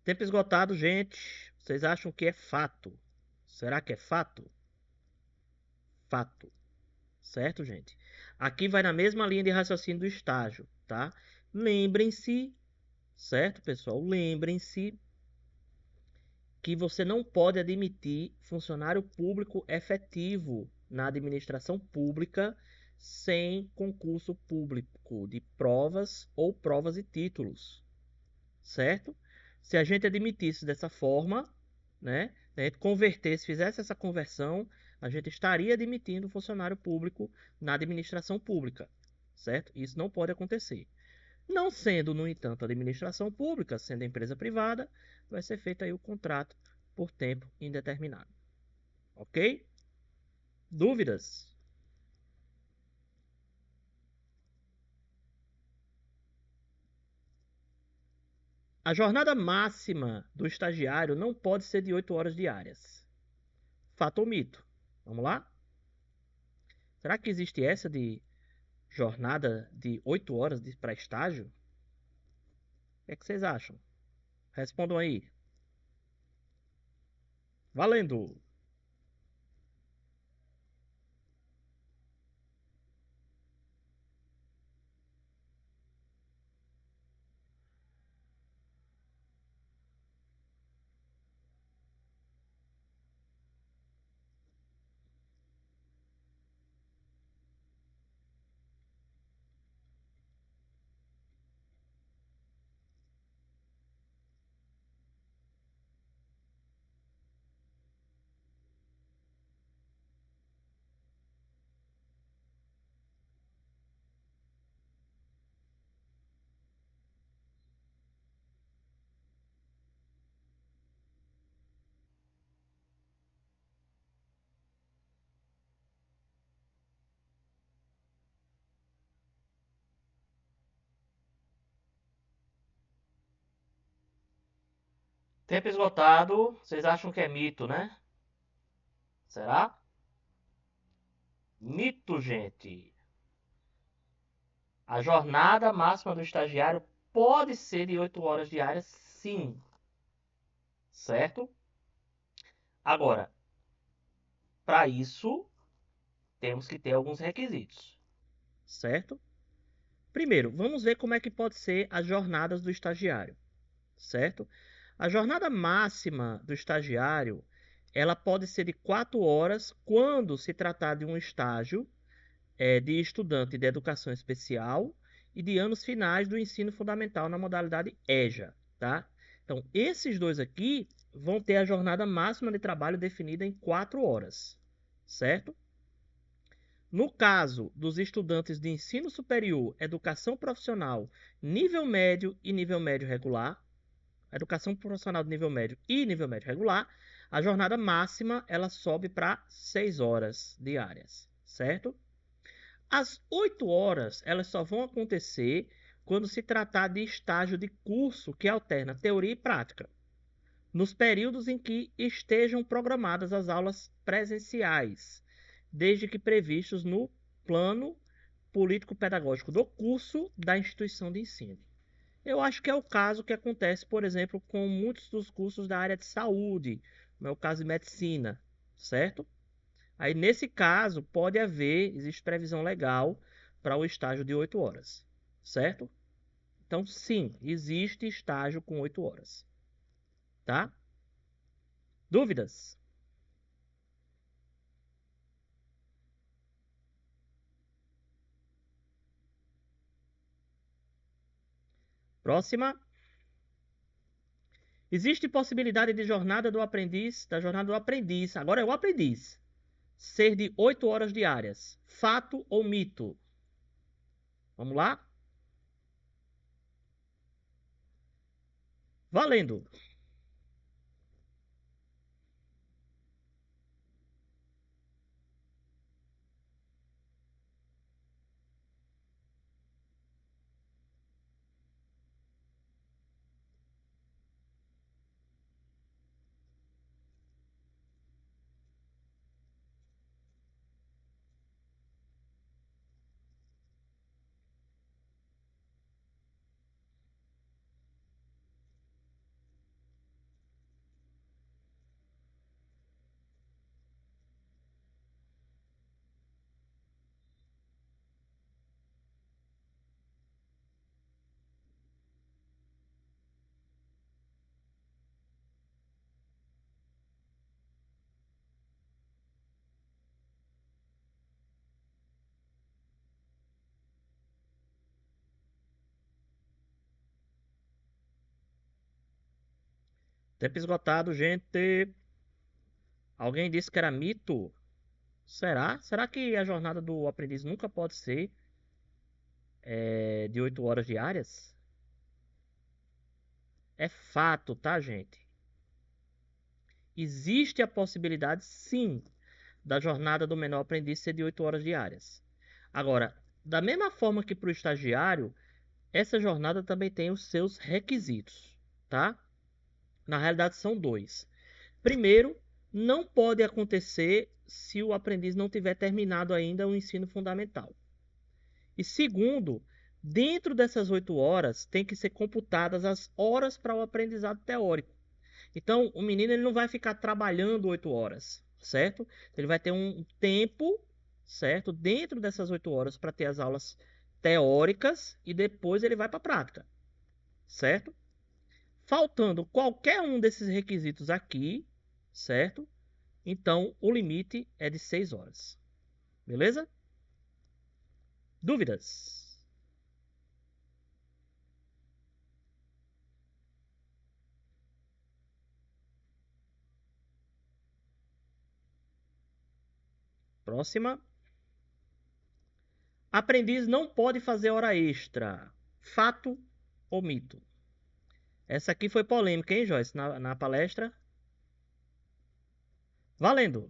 Tempo esgotado, gente. Vocês acham que é fato? Será que é fato? Fato. Certo, gente? Aqui vai na mesma linha de raciocínio do estágio, tá? Lembrem-se, certo, pessoal? Lembrem-se que você não pode admitir funcionário público efetivo na administração pública sem concurso público de provas ou provas e títulos, certo? Se a gente admitisse dessa forma, né, a gente convertesse, fizesse essa conversão, a gente estaria admitindo funcionário público na administração pública, certo? Isso não pode acontecer. Não sendo, no entanto, administração pública, sendo empresa privada, vai ser feito aí o contrato por tempo indeterminado. Ok? Dúvidas? A jornada máxima do estagiário não pode ser de 8 horas diárias. Fato ou mito? Vamos lá? Será que existe essa de jornada de 8 horas para estágio? O que é que vocês acham? Respondam aí. Valendo! Tempo esgotado. Vocês acham que é mito, né? Será? Mito, gente. A jornada máxima do estagiário pode ser de 8 horas diárias, sim. Certo? Agora, para isso, temos que ter alguns requisitos. Certo? Primeiro, vamos ver como é que pode ser as jornadas do estagiário. Certo? A jornada máxima do estagiário, ela pode ser de 4 horas quando se tratar de um estágio de estudante de educação especial e de anos finais do ensino fundamental na modalidade EJA, tá? Então, esses dois aqui vão ter a jornada máxima de trabalho definida em 4 horas, certo? No caso dos estudantes de ensino superior, educação profissional, nível médio e nível médio regular, educação profissional de nível médio e nível médio regular, a jornada máxima ela sobe para 6 horas diárias, certo? As 8 horas elas só vão acontecer quando se tratar de estágio de curso que alterna teoria e prática, nos períodos em que estejam programadas as aulas presenciais, desde que previstos no plano político-pedagógico do curso da instituição de ensino. Eu acho que é o caso que acontece, por exemplo, com muitos dos cursos da área de saúde, como é o caso de medicina, certo? Aí, nesse caso, existe previsão legal para o estágio de 8 horas, certo? Então, sim, existe estágio com 8 horas, tá? Dúvidas? Próxima. Existe possibilidade de da jornada do aprendiz, agora é o aprendiz, ser de 8 horas diárias. Fato ou mito? Vamos lá? Valendo! Tempo esgotado, gente. Alguém disse que era mito? Será? Será que a jornada do aprendiz nunca pode ser de 8 horas diárias? É fato, tá, gente? Existe a possibilidade, sim, da jornada do menor aprendiz ser de 8 horas diárias. Agora, da mesma forma que para o estagiário, essa jornada também tem os seus requisitos, tá? Na realidade, são dois. Primeiro, não pode acontecer se o aprendiz não tiver terminado ainda o ensino fundamental. E segundo, dentro dessas 8 horas, tem que ser computadas as horas para o aprendizado teórico. Então, o menino ele não vai ficar trabalhando 8 horas, certo? Ele vai ter um tempo, certo? Dentro dessas 8 horas para ter as aulas teóricas e depois ele vai para a prática, certo? Faltando qualquer um desses requisitos aqui, certo? Então, o limite é de 6 horas. Beleza? Dúvidas? Próxima. Aprendiz não pode fazer hora extra. Fato ou mito? Essa aqui foi polêmica, hein, Joyce? Na palestra. Valendo!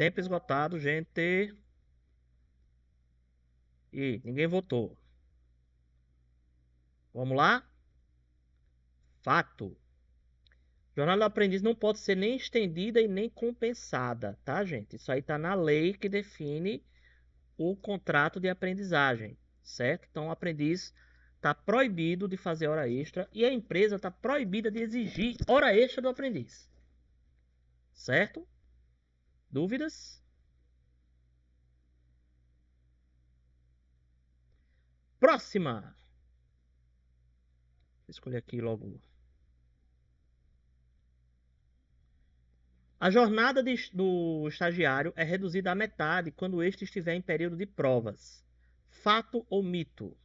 Tempo esgotado, gente. E ninguém votou. Vamos lá? Fato. Jornada do aprendiz não pode ser nem estendida e nem compensada, tá, gente? Isso aí tá na lei que define o contrato de aprendizagem, certo? Então, o aprendiz está proibido de fazer hora extra e a empresa está proibida de exigir hora extra do aprendiz, certo? Dúvidas? Próxima. Vou escolher aqui logo. A jornada do estagiário é reduzida à metade quando este estiver em período de provas. Fato ou mito?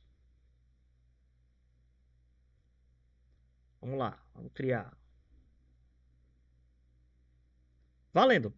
Vamos lá, vamos criar. Valendo.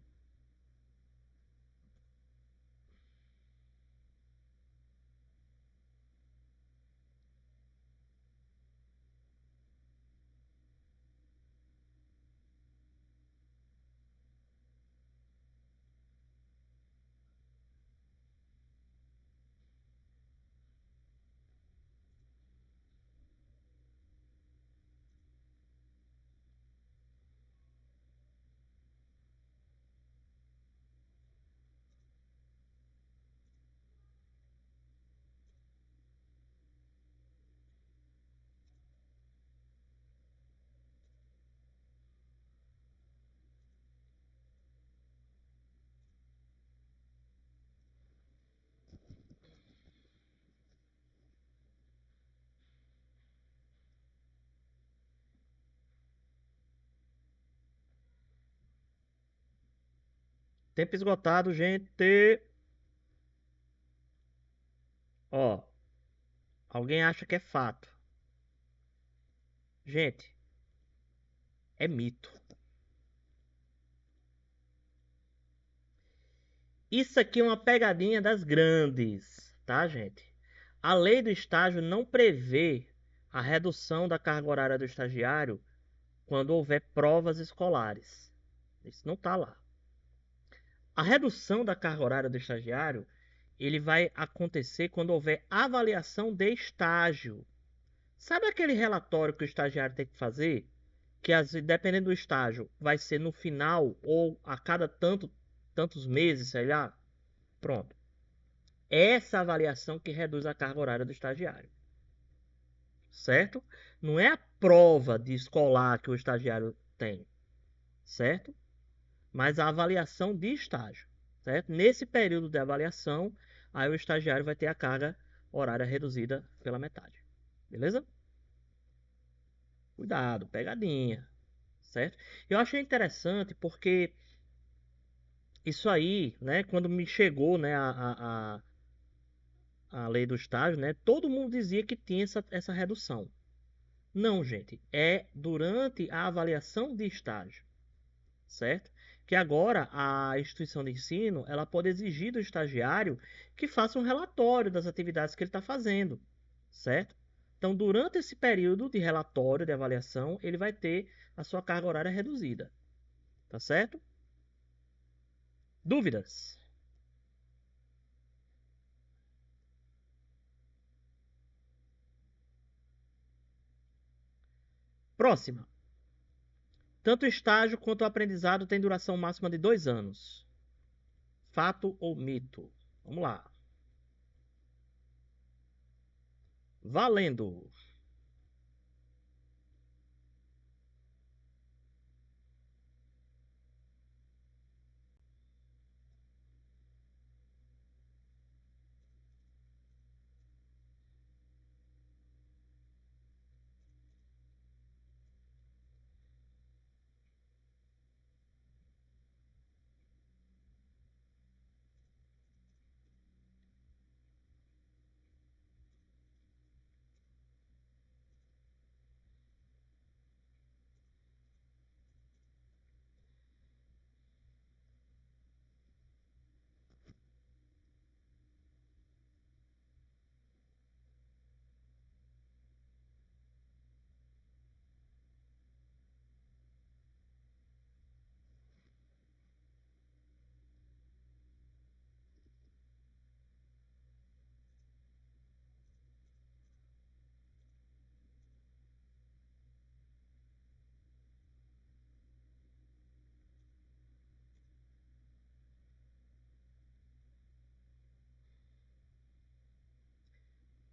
Tempo esgotado, gente. Ó, alguém acha que é fato. Gente, é mito. Isso aqui é uma pegadinha das grandes, tá, gente? A lei do estágio não prevê a redução da carga horária do estagiário quando houver provas escolares. Isso não tá lá. A redução da carga horária do estagiário, ele vai acontecer quando houver avaliação de estágio. Sabe aquele relatório que o estagiário tem que fazer? Que, dependendo do estágio, vai ser no final ou a cada tantos meses, sei lá. Pronto. Essa avaliação que reduz a carga horária do estagiário. Certo? Não é a prova de escolar que o estagiário tem. Certo? Mas a avaliação de estágio. Certo? Nesse período de avaliação, aí o estagiário vai ter a carga horária reduzida pela metade. Beleza? Cuidado, pegadinha. Certo? Eu achei interessante porque isso aí, né, quando me chegou, né, a lei do estágio, né, todo mundo dizia que tinha essa redução. Não, gente, é durante a avaliação de estágio, certo? Que agora a instituição de ensino, ela pode exigir do estagiário que faça um relatório das atividades que ele está fazendo, certo? Então, durante esse período de relatório, de avaliação, ele vai ter a sua carga horária reduzida, tá certo? Dúvidas? Próxima. Tanto o estágio quanto o aprendizado têm duração máxima de 2 anos. Fato ou mito? Vamos lá. Valendo!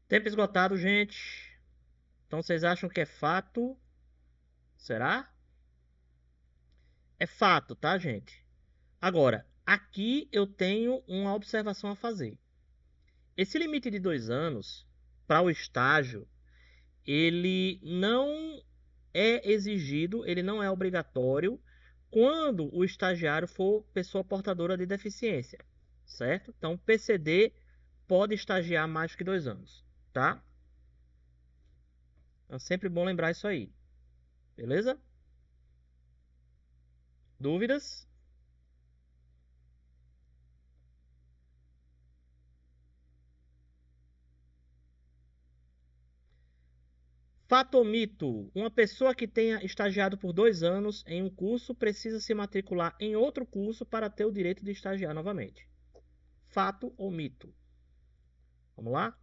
Tempo esgotado, gente. Então vocês acham que é fato? Será? É fato, tá, gente? Agora, aqui eu tenho uma observação a fazer. Esse limite de 2 anos para o estágio, ele não é exigido, ele não é obrigatório quando o estagiário for pessoa portadora de deficiência, certo? Então, PCD pode estagiar mais que 2 anos, tá? É sempre bom lembrar isso aí, beleza? Dúvidas? Fato ou mito? Uma pessoa que tenha estagiado por 2 anos em um curso precisa se matricular em outro curso para ter o direito de estagiar novamente. Fato ou mito? Vamos lá?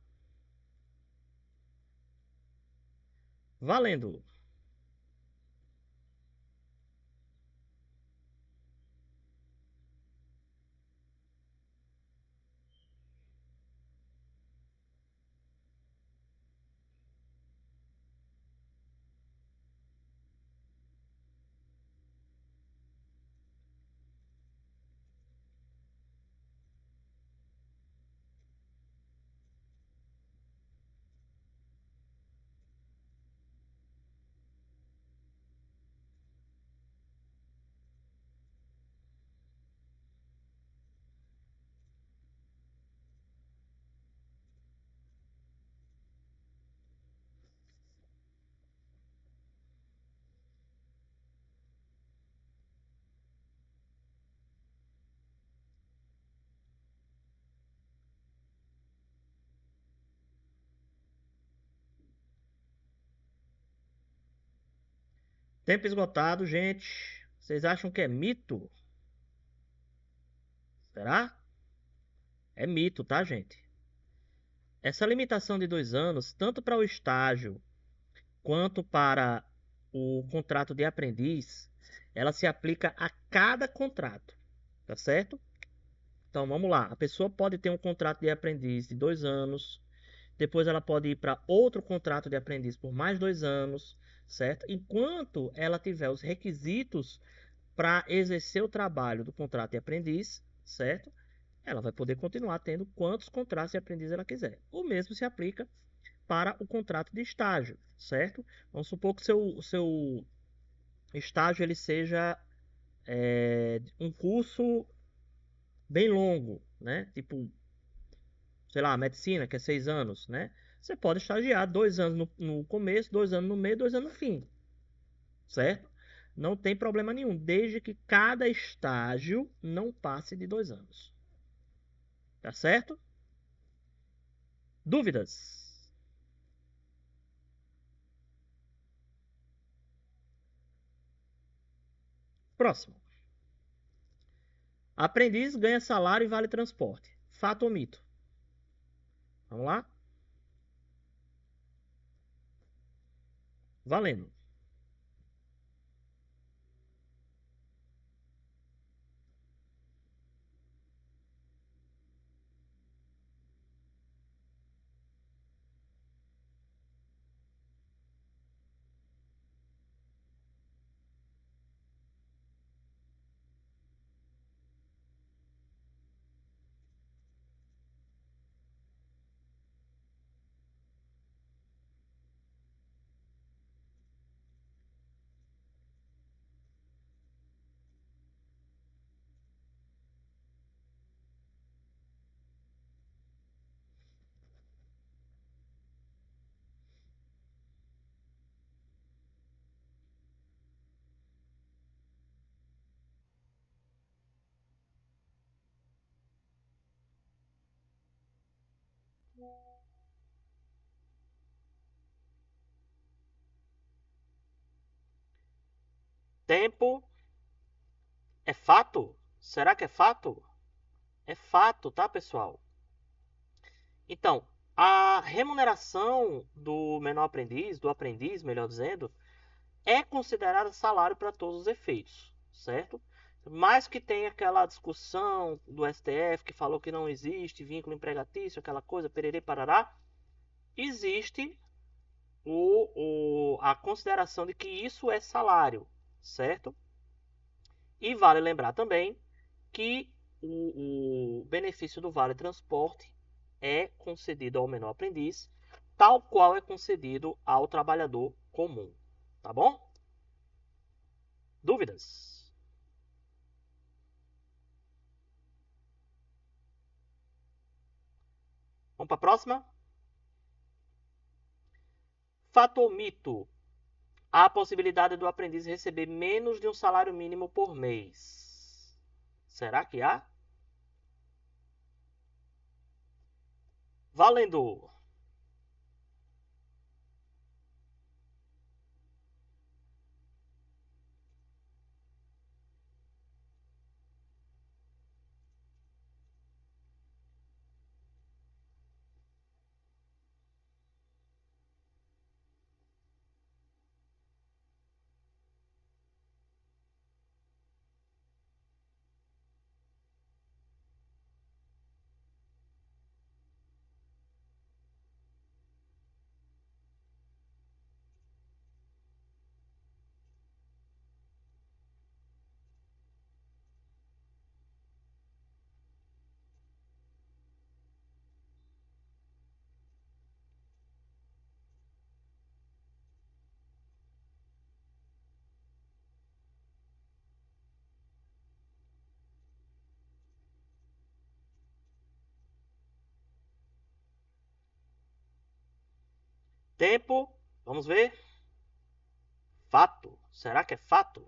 Valendo! Tempo esgotado, gente. Vocês acham que é mito? Será? É mito, tá, gente? Essa limitação de 2 anos, tanto para o estágio quanto para o contrato de aprendiz, ela se aplica a cada contrato, tá certo? Então vamos lá. A pessoa pode ter um contrato de aprendiz de 2 anos, depois ela pode ir para outro contrato de aprendiz por mais 2 anos, certo? Enquanto ela tiver os requisitos para exercer o trabalho do contrato de aprendiz, certo? Ela vai poder continuar tendo quantos contratos de aprendiz ela quiser. O mesmo se aplica para o contrato de estágio, certo? Vamos supor que o seu estágio ele seja um curso bem longo, né? Tipo, sei lá, medicina, que é 6 anos, né? Você pode estagiar 2 anos no começo, 2 anos no meio, 2 anos no fim, certo? Não tem problema nenhum, desde que cada estágio não passe de 2 anos. Tá certo? Dúvidas? Próximo. Aprendiz ganha salário e vale transporte. Fato ou mito? Vamos lá? Valendo. Tempo é fato? Será que é fato? É fato, tá, pessoal? Então, a remuneração do menor aprendiz, do aprendiz, melhor dizendo, é considerada salário para todos os efeitos, certo? Mais que tem aquela discussão do STF que falou que não existe vínculo empregatício, aquela coisa, pererê, parará. existe a consideração de que isso é salário, certo? E vale lembrar também que o benefício do Vale Transporte é concedido ao menor aprendiz, tal qual é concedido ao trabalhador comum, tá bom? Dúvidas? Vamos para a próxima? Fato ou mito? Há a possibilidade do aprendiz receber menos de um salário mínimo por mês. Será que há? Valendo! Tempo. Vamos ver. Fato. Será que é fato?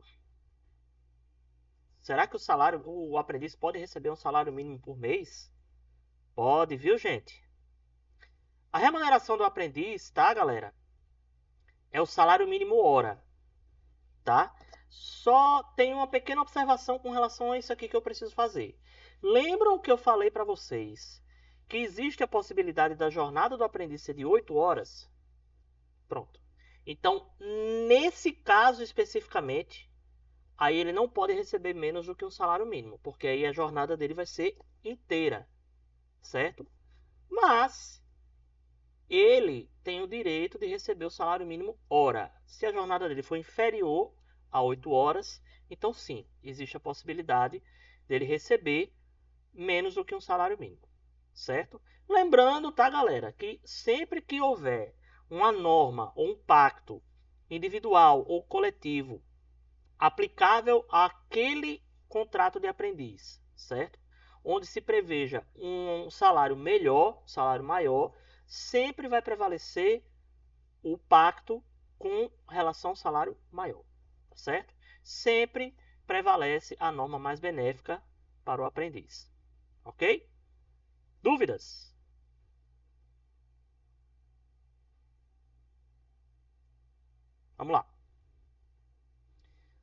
Será que o aprendiz pode receber um salário mínimo por mês? Pode, viu, gente? A remuneração do aprendiz, tá, galera? É o salário mínimo hora, tá? Só tem uma pequena observação com relação a isso aqui que eu preciso fazer. Lembram que eu falei para vocês que existe a possibilidade da jornada do aprendiz ser de 8 horas? Pronto. Então, nesse caso especificamente, aí ele não pode receber menos do que um salário mínimo, porque aí a jornada dele vai ser inteira, certo? Mas ele tem o direito de receber o salário mínimo hora. Se a jornada dele for inferior a 8 horas, então sim, existe a possibilidade dele receber menos do que um salário mínimo, certo? Lembrando, tá, galera, que sempre que houver uma norma ou um pacto individual ou coletivo aplicável àquele contrato de aprendiz, certo? Onde se preveja um salário melhor, salário maior, sempre vai prevalecer o pacto com relação ao salário maior, certo? Sempre prevalece a norma mais benéfica para o aprendiz, ok? Dúvidas? Vamos lá.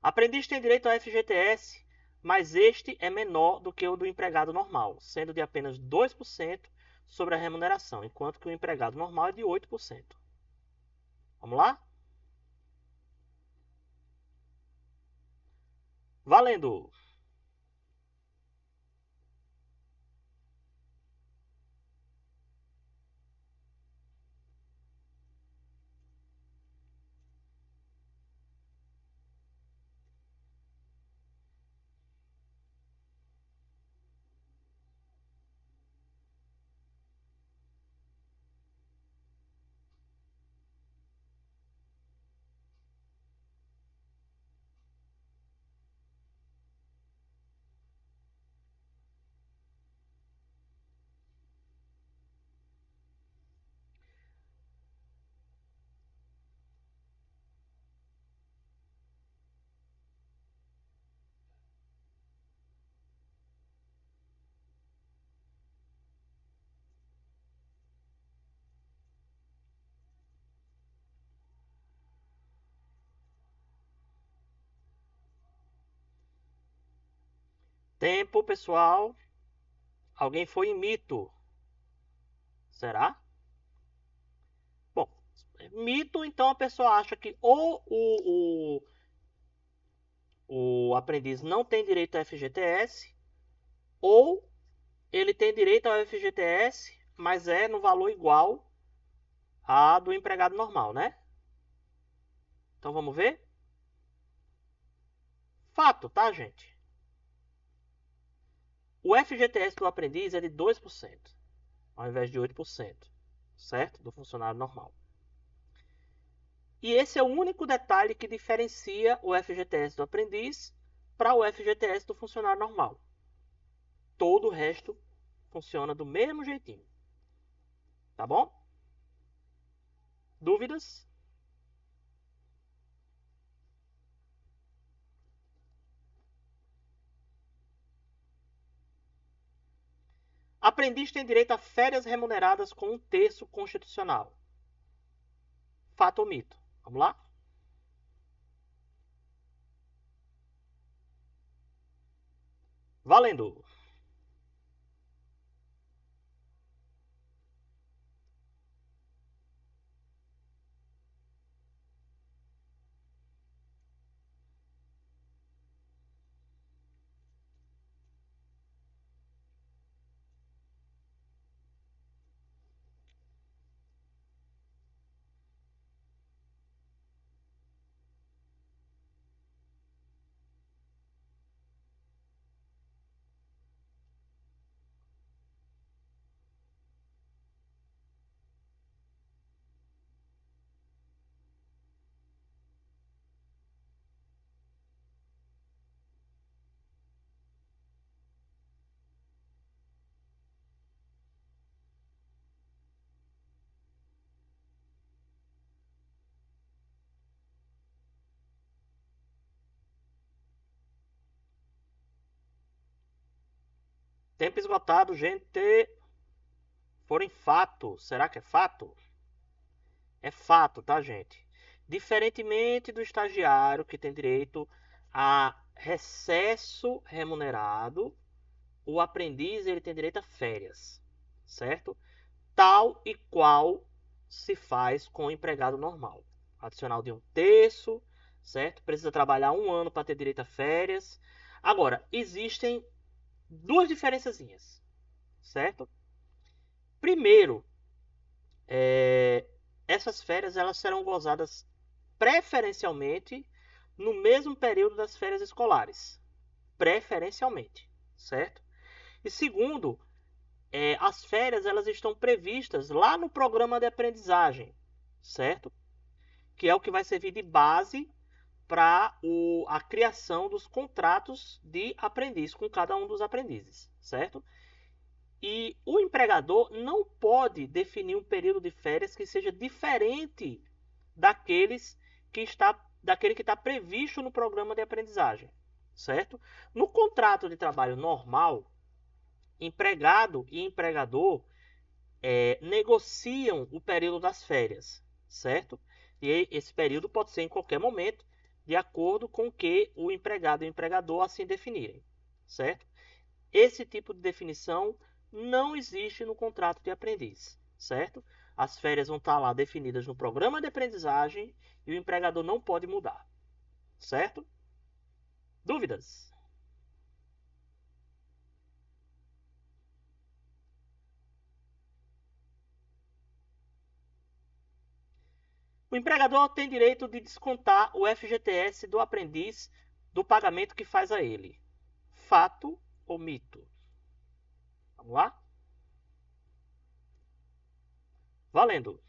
Aprendiz tem direito ao FGTS, mas este é menor do que o do empregado normal, sendo de apenas 2% sobre a remuneração, enquanto que o empregado normal é de 8%. Vamos lá? Valendo! Tempo, pessoal. Alguém foi em mito. Será? Bom, mito, então a pessoa acha que ou o aprendiz não tem direito ao FGTS, ou ele tem direito ao FGTS, mas é no valor igual a do empregado normal, né? Então vamos ver? Fato, tá, gente? O FGTS do aprendiz é de 2%, ao invés de 8%, certo? Do funcionário normal. E esse é o único detalhe que diferencia o FGTS do aprendiz para o FGTS do funcionário normal. Todo o resto funciona do mesmo jeitinho. Tá bom? Dúvidas? Aprendiz tem direito a férias remuneradas com 1/3 constitucional. Fato ou mito? Vamos lá? Valendo! Tempo esgotado, gente. Forem fato. Será que é fato? É fato, tá, gente? Diferentemente do estagiário que tem direito a recesso remunerado, o aprendiz ele tem direito a férias, certo? Tal e qual se faz com o empregado normal. Adicional de 1/3, certo? Precisa trabalhar 1 ano para ter direito a férias. Agora, existem duas diferençazinhas, certo? Primeiro, essas férias elas serão gozadas preferencialmente no mesmo período das férias escolares. Preferencialmente, certo? E segundo, as férias elas estão previstas lá no programa de aprendizagem, certo? Que é o que vai servir de base para a criação dos contratos de aprendiz com cada um dos aprendizes, certo? E o empregador não pode definir um período de férias que seja diferente daqueles daquele que está previsto no programa de aprendizagem, certo? No contrato de trabalho normal, empregado e empregador negociam o período das férias, certo? E esse período pode ser em qualquer momento, de acordo com o que o empregado e o empregador assim definirem, certo? Esse tipo de definição não existe no contrato de aprendiz, certo? As férias vão estar lá definidas no programa de aprendizagem e o empregador não pode mudar, certo? Dúvidas? O empregador tem direito de descontar o FGTS do aprendiz do pagamento que faz a ele. Fato ou mito? Vamos lá? Valendo!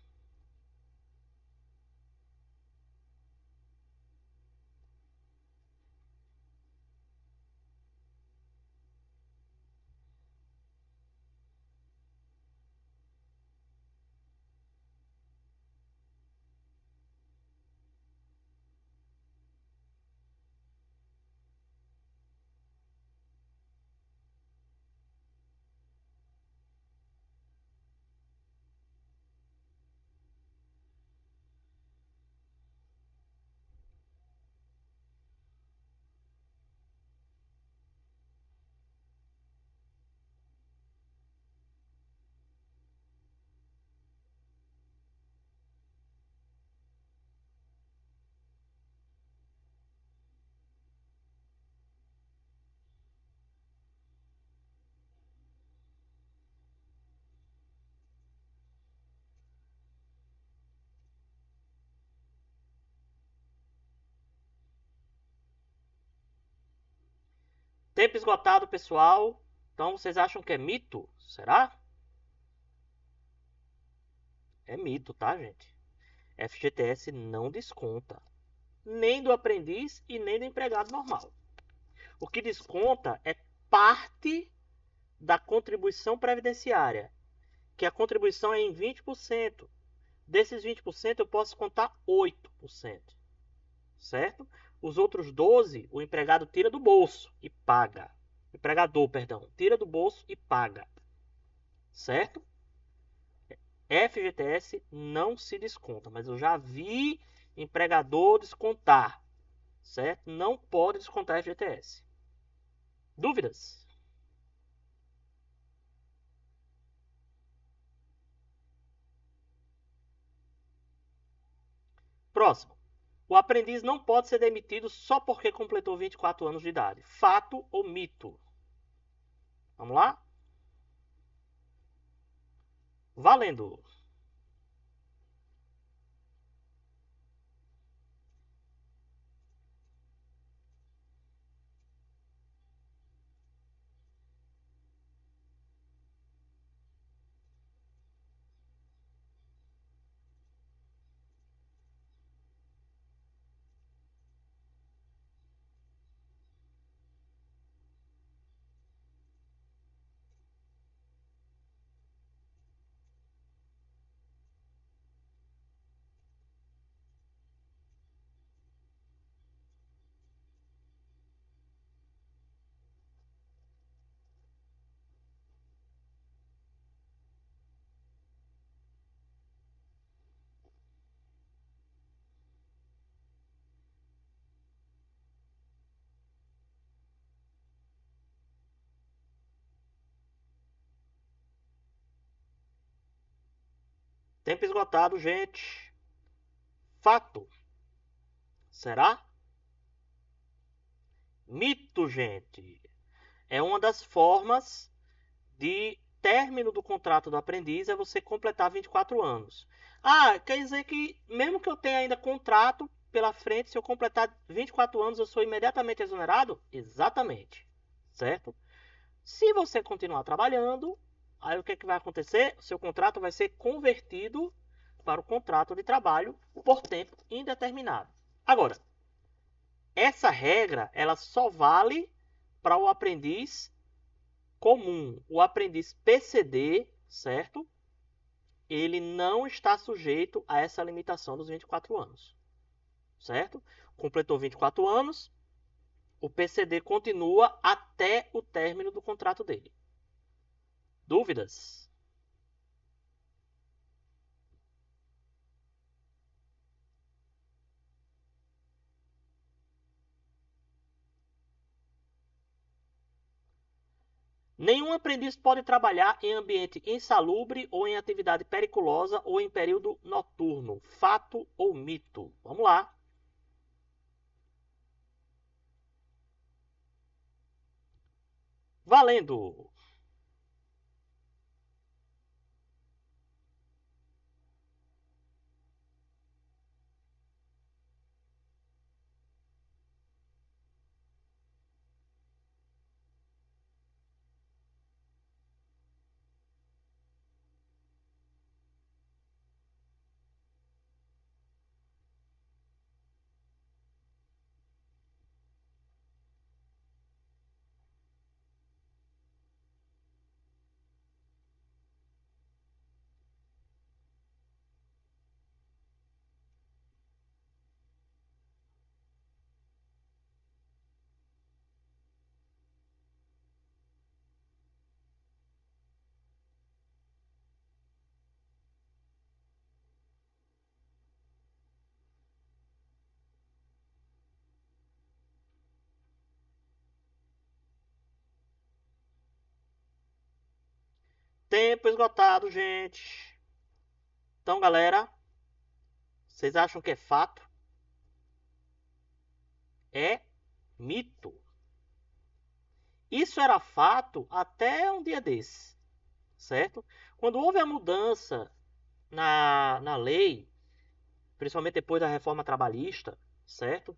Tempo esgotado, pessoal. Então, vocês acham que é mito? Será? É mito, tá, gente? FGTS não desconta. Nem do aprendiz e nem do empregado normal. O que desconta é parte da contribuição previdenciária, que a contribuição é em 20%. Desses 20%, eu posso contar 8%, certo? Os outros 12%, o empregado tira do bolso e paga. O empregador, perdão, tira do bolso e paga, certo? FGTS não se desconta, mas eu já vi empregador descontar, certo? Não pode descontar FGTS. Dúvidas? Próximo. O aprendiz não pode ser demitido só porque completou 24 anos de idade. Fato ou mito? Vamos lá? Valendo! Tempo esgotado, gente. Fato. Será? Mito, gente. É uma das formas de término do contrato do aprendiz é você completar 24 anos. Ah, quer dizer que mesmo que eu tenha ainda contrato pela frente, se eu completar 24 anos eu sou imediatamente exonerado? Exatamente. Certo? Se você continuar trabalhando, aí o que, é que vai acontecer? O seu contrato vai ser convertido para o contrato de trabalho por tempo indeterminado. Agora, essa regra ela só vale para o aprendiz comum. O aprendiz PCD, certo? Ele não está sujeito a essa limitação dos 24 anos, certo? Completou 24 anos, o PCD continua até o término do contrato dele. Dúvidas? Nenhum aprendiz pode trabalhar em ambiente insalubre ou em atividade periculosa ou em período noturno. Fato ou mito? Vamos lá. Valendo! Tempo esgotado, gente. Então, galera, vocês acham que é fato? É mito. Isso era fato até um dia desse, certo? Quando houve a mudança na lei, principalmente depois da reforma trabalhista, certo?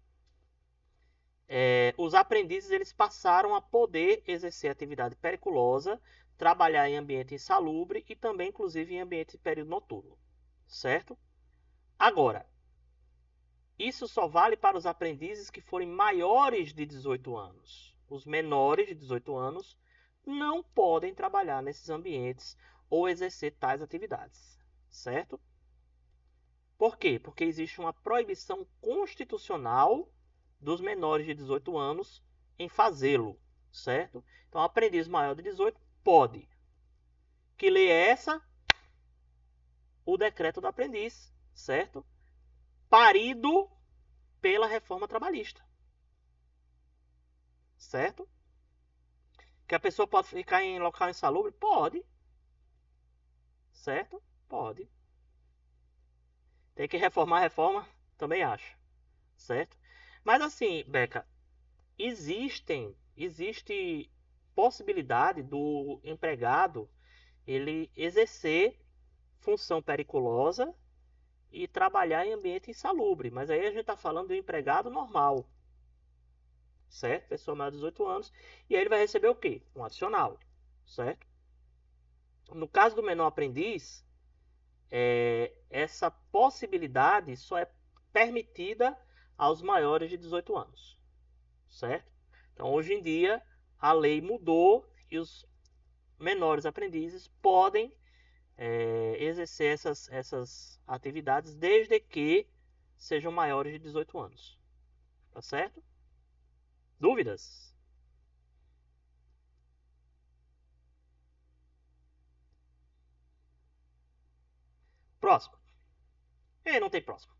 os aprendizes eles passaram a poder exercer atividade periculosa, trabalhar em ambiente insalubre e também, inclusive, em ambiente de período noturno, certo? Agora, isso só vale para os aprendizes que forem maiores de 18 anos. Os menores de 18 anos não podem trabalhar nesses ambientes ou exercer tais atividades, certo? Por quê? Porque existe uma proibição constitucional dos menores de 18 anos em fazê-lo, certo? Então, aprendiz maior de 18 pode. Que lei é essa? O decreto do aprendiz, certo? Parido pela reforma trabalhista, certo? Que a pessoa pode ficar em local insalubre? Pode, certo? Pode. Tem que reformar a reforma? Também acho, certo? Mas assim, Beca, existe possibilidade do empregado ele exercer função periculosa e trabalhar em ambiente insalubre. Mas aí a gente está falando de um empregado normal, certo? Pessoa maior de 18 anos. E aí ele vai receber o quê? Um adicional, certo? No caso do menor aprendiz, essa possibilidade só é permitida aos maiores de 18 anos, certo? Então, hoje em dia, a lei mudou e os menores aprendizes podem exercer essas atividades desde que sejam maiores de 18 anos. Tá certo? Dúvidas? Próximo. Não tem próximo.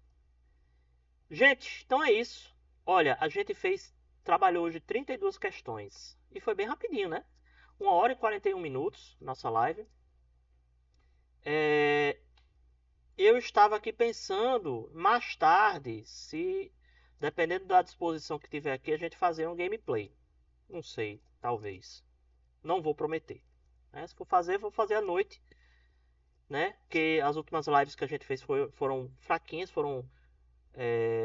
Gente, então é isso. Olha, a gente trabalhou hoje 32 questões. E foi bem rapidinho, né? 1 hora e 41 minutos, nossa live. Eu estava aqui pensando, mais tarde, se, dependendo da disposição que tiver aqui, a gente fazer um gameplay. Não sei, talvez. Não vou prometer. Né? Se for fazer, vou fazer à noite. Né? Porque as últimas lives que a gente fez foram fraquinhas, foram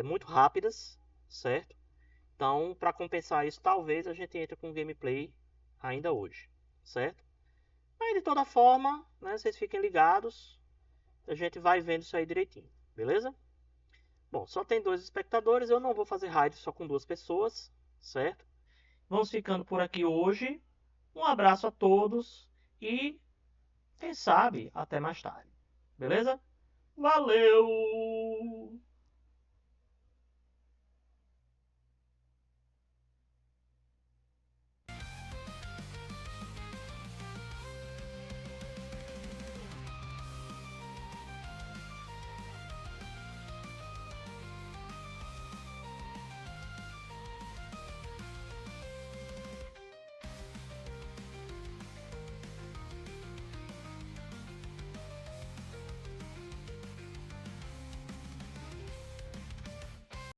muito rápidas, certo? Então, para compensar isso, talvez a gente entre com gameplay ainda hoje, certo? Mas de toda forma, né, vocês fiquem ligados, a gente vai vendo isso aí direitinho, beleza? Bom, só tem 2 espectadores, eu não vou fazer raid só com 2 pessoas, certo? Vamos ficando por aqui hoje. Um abraço a todos e quem sabe até mais tarde, beleza? Valeu!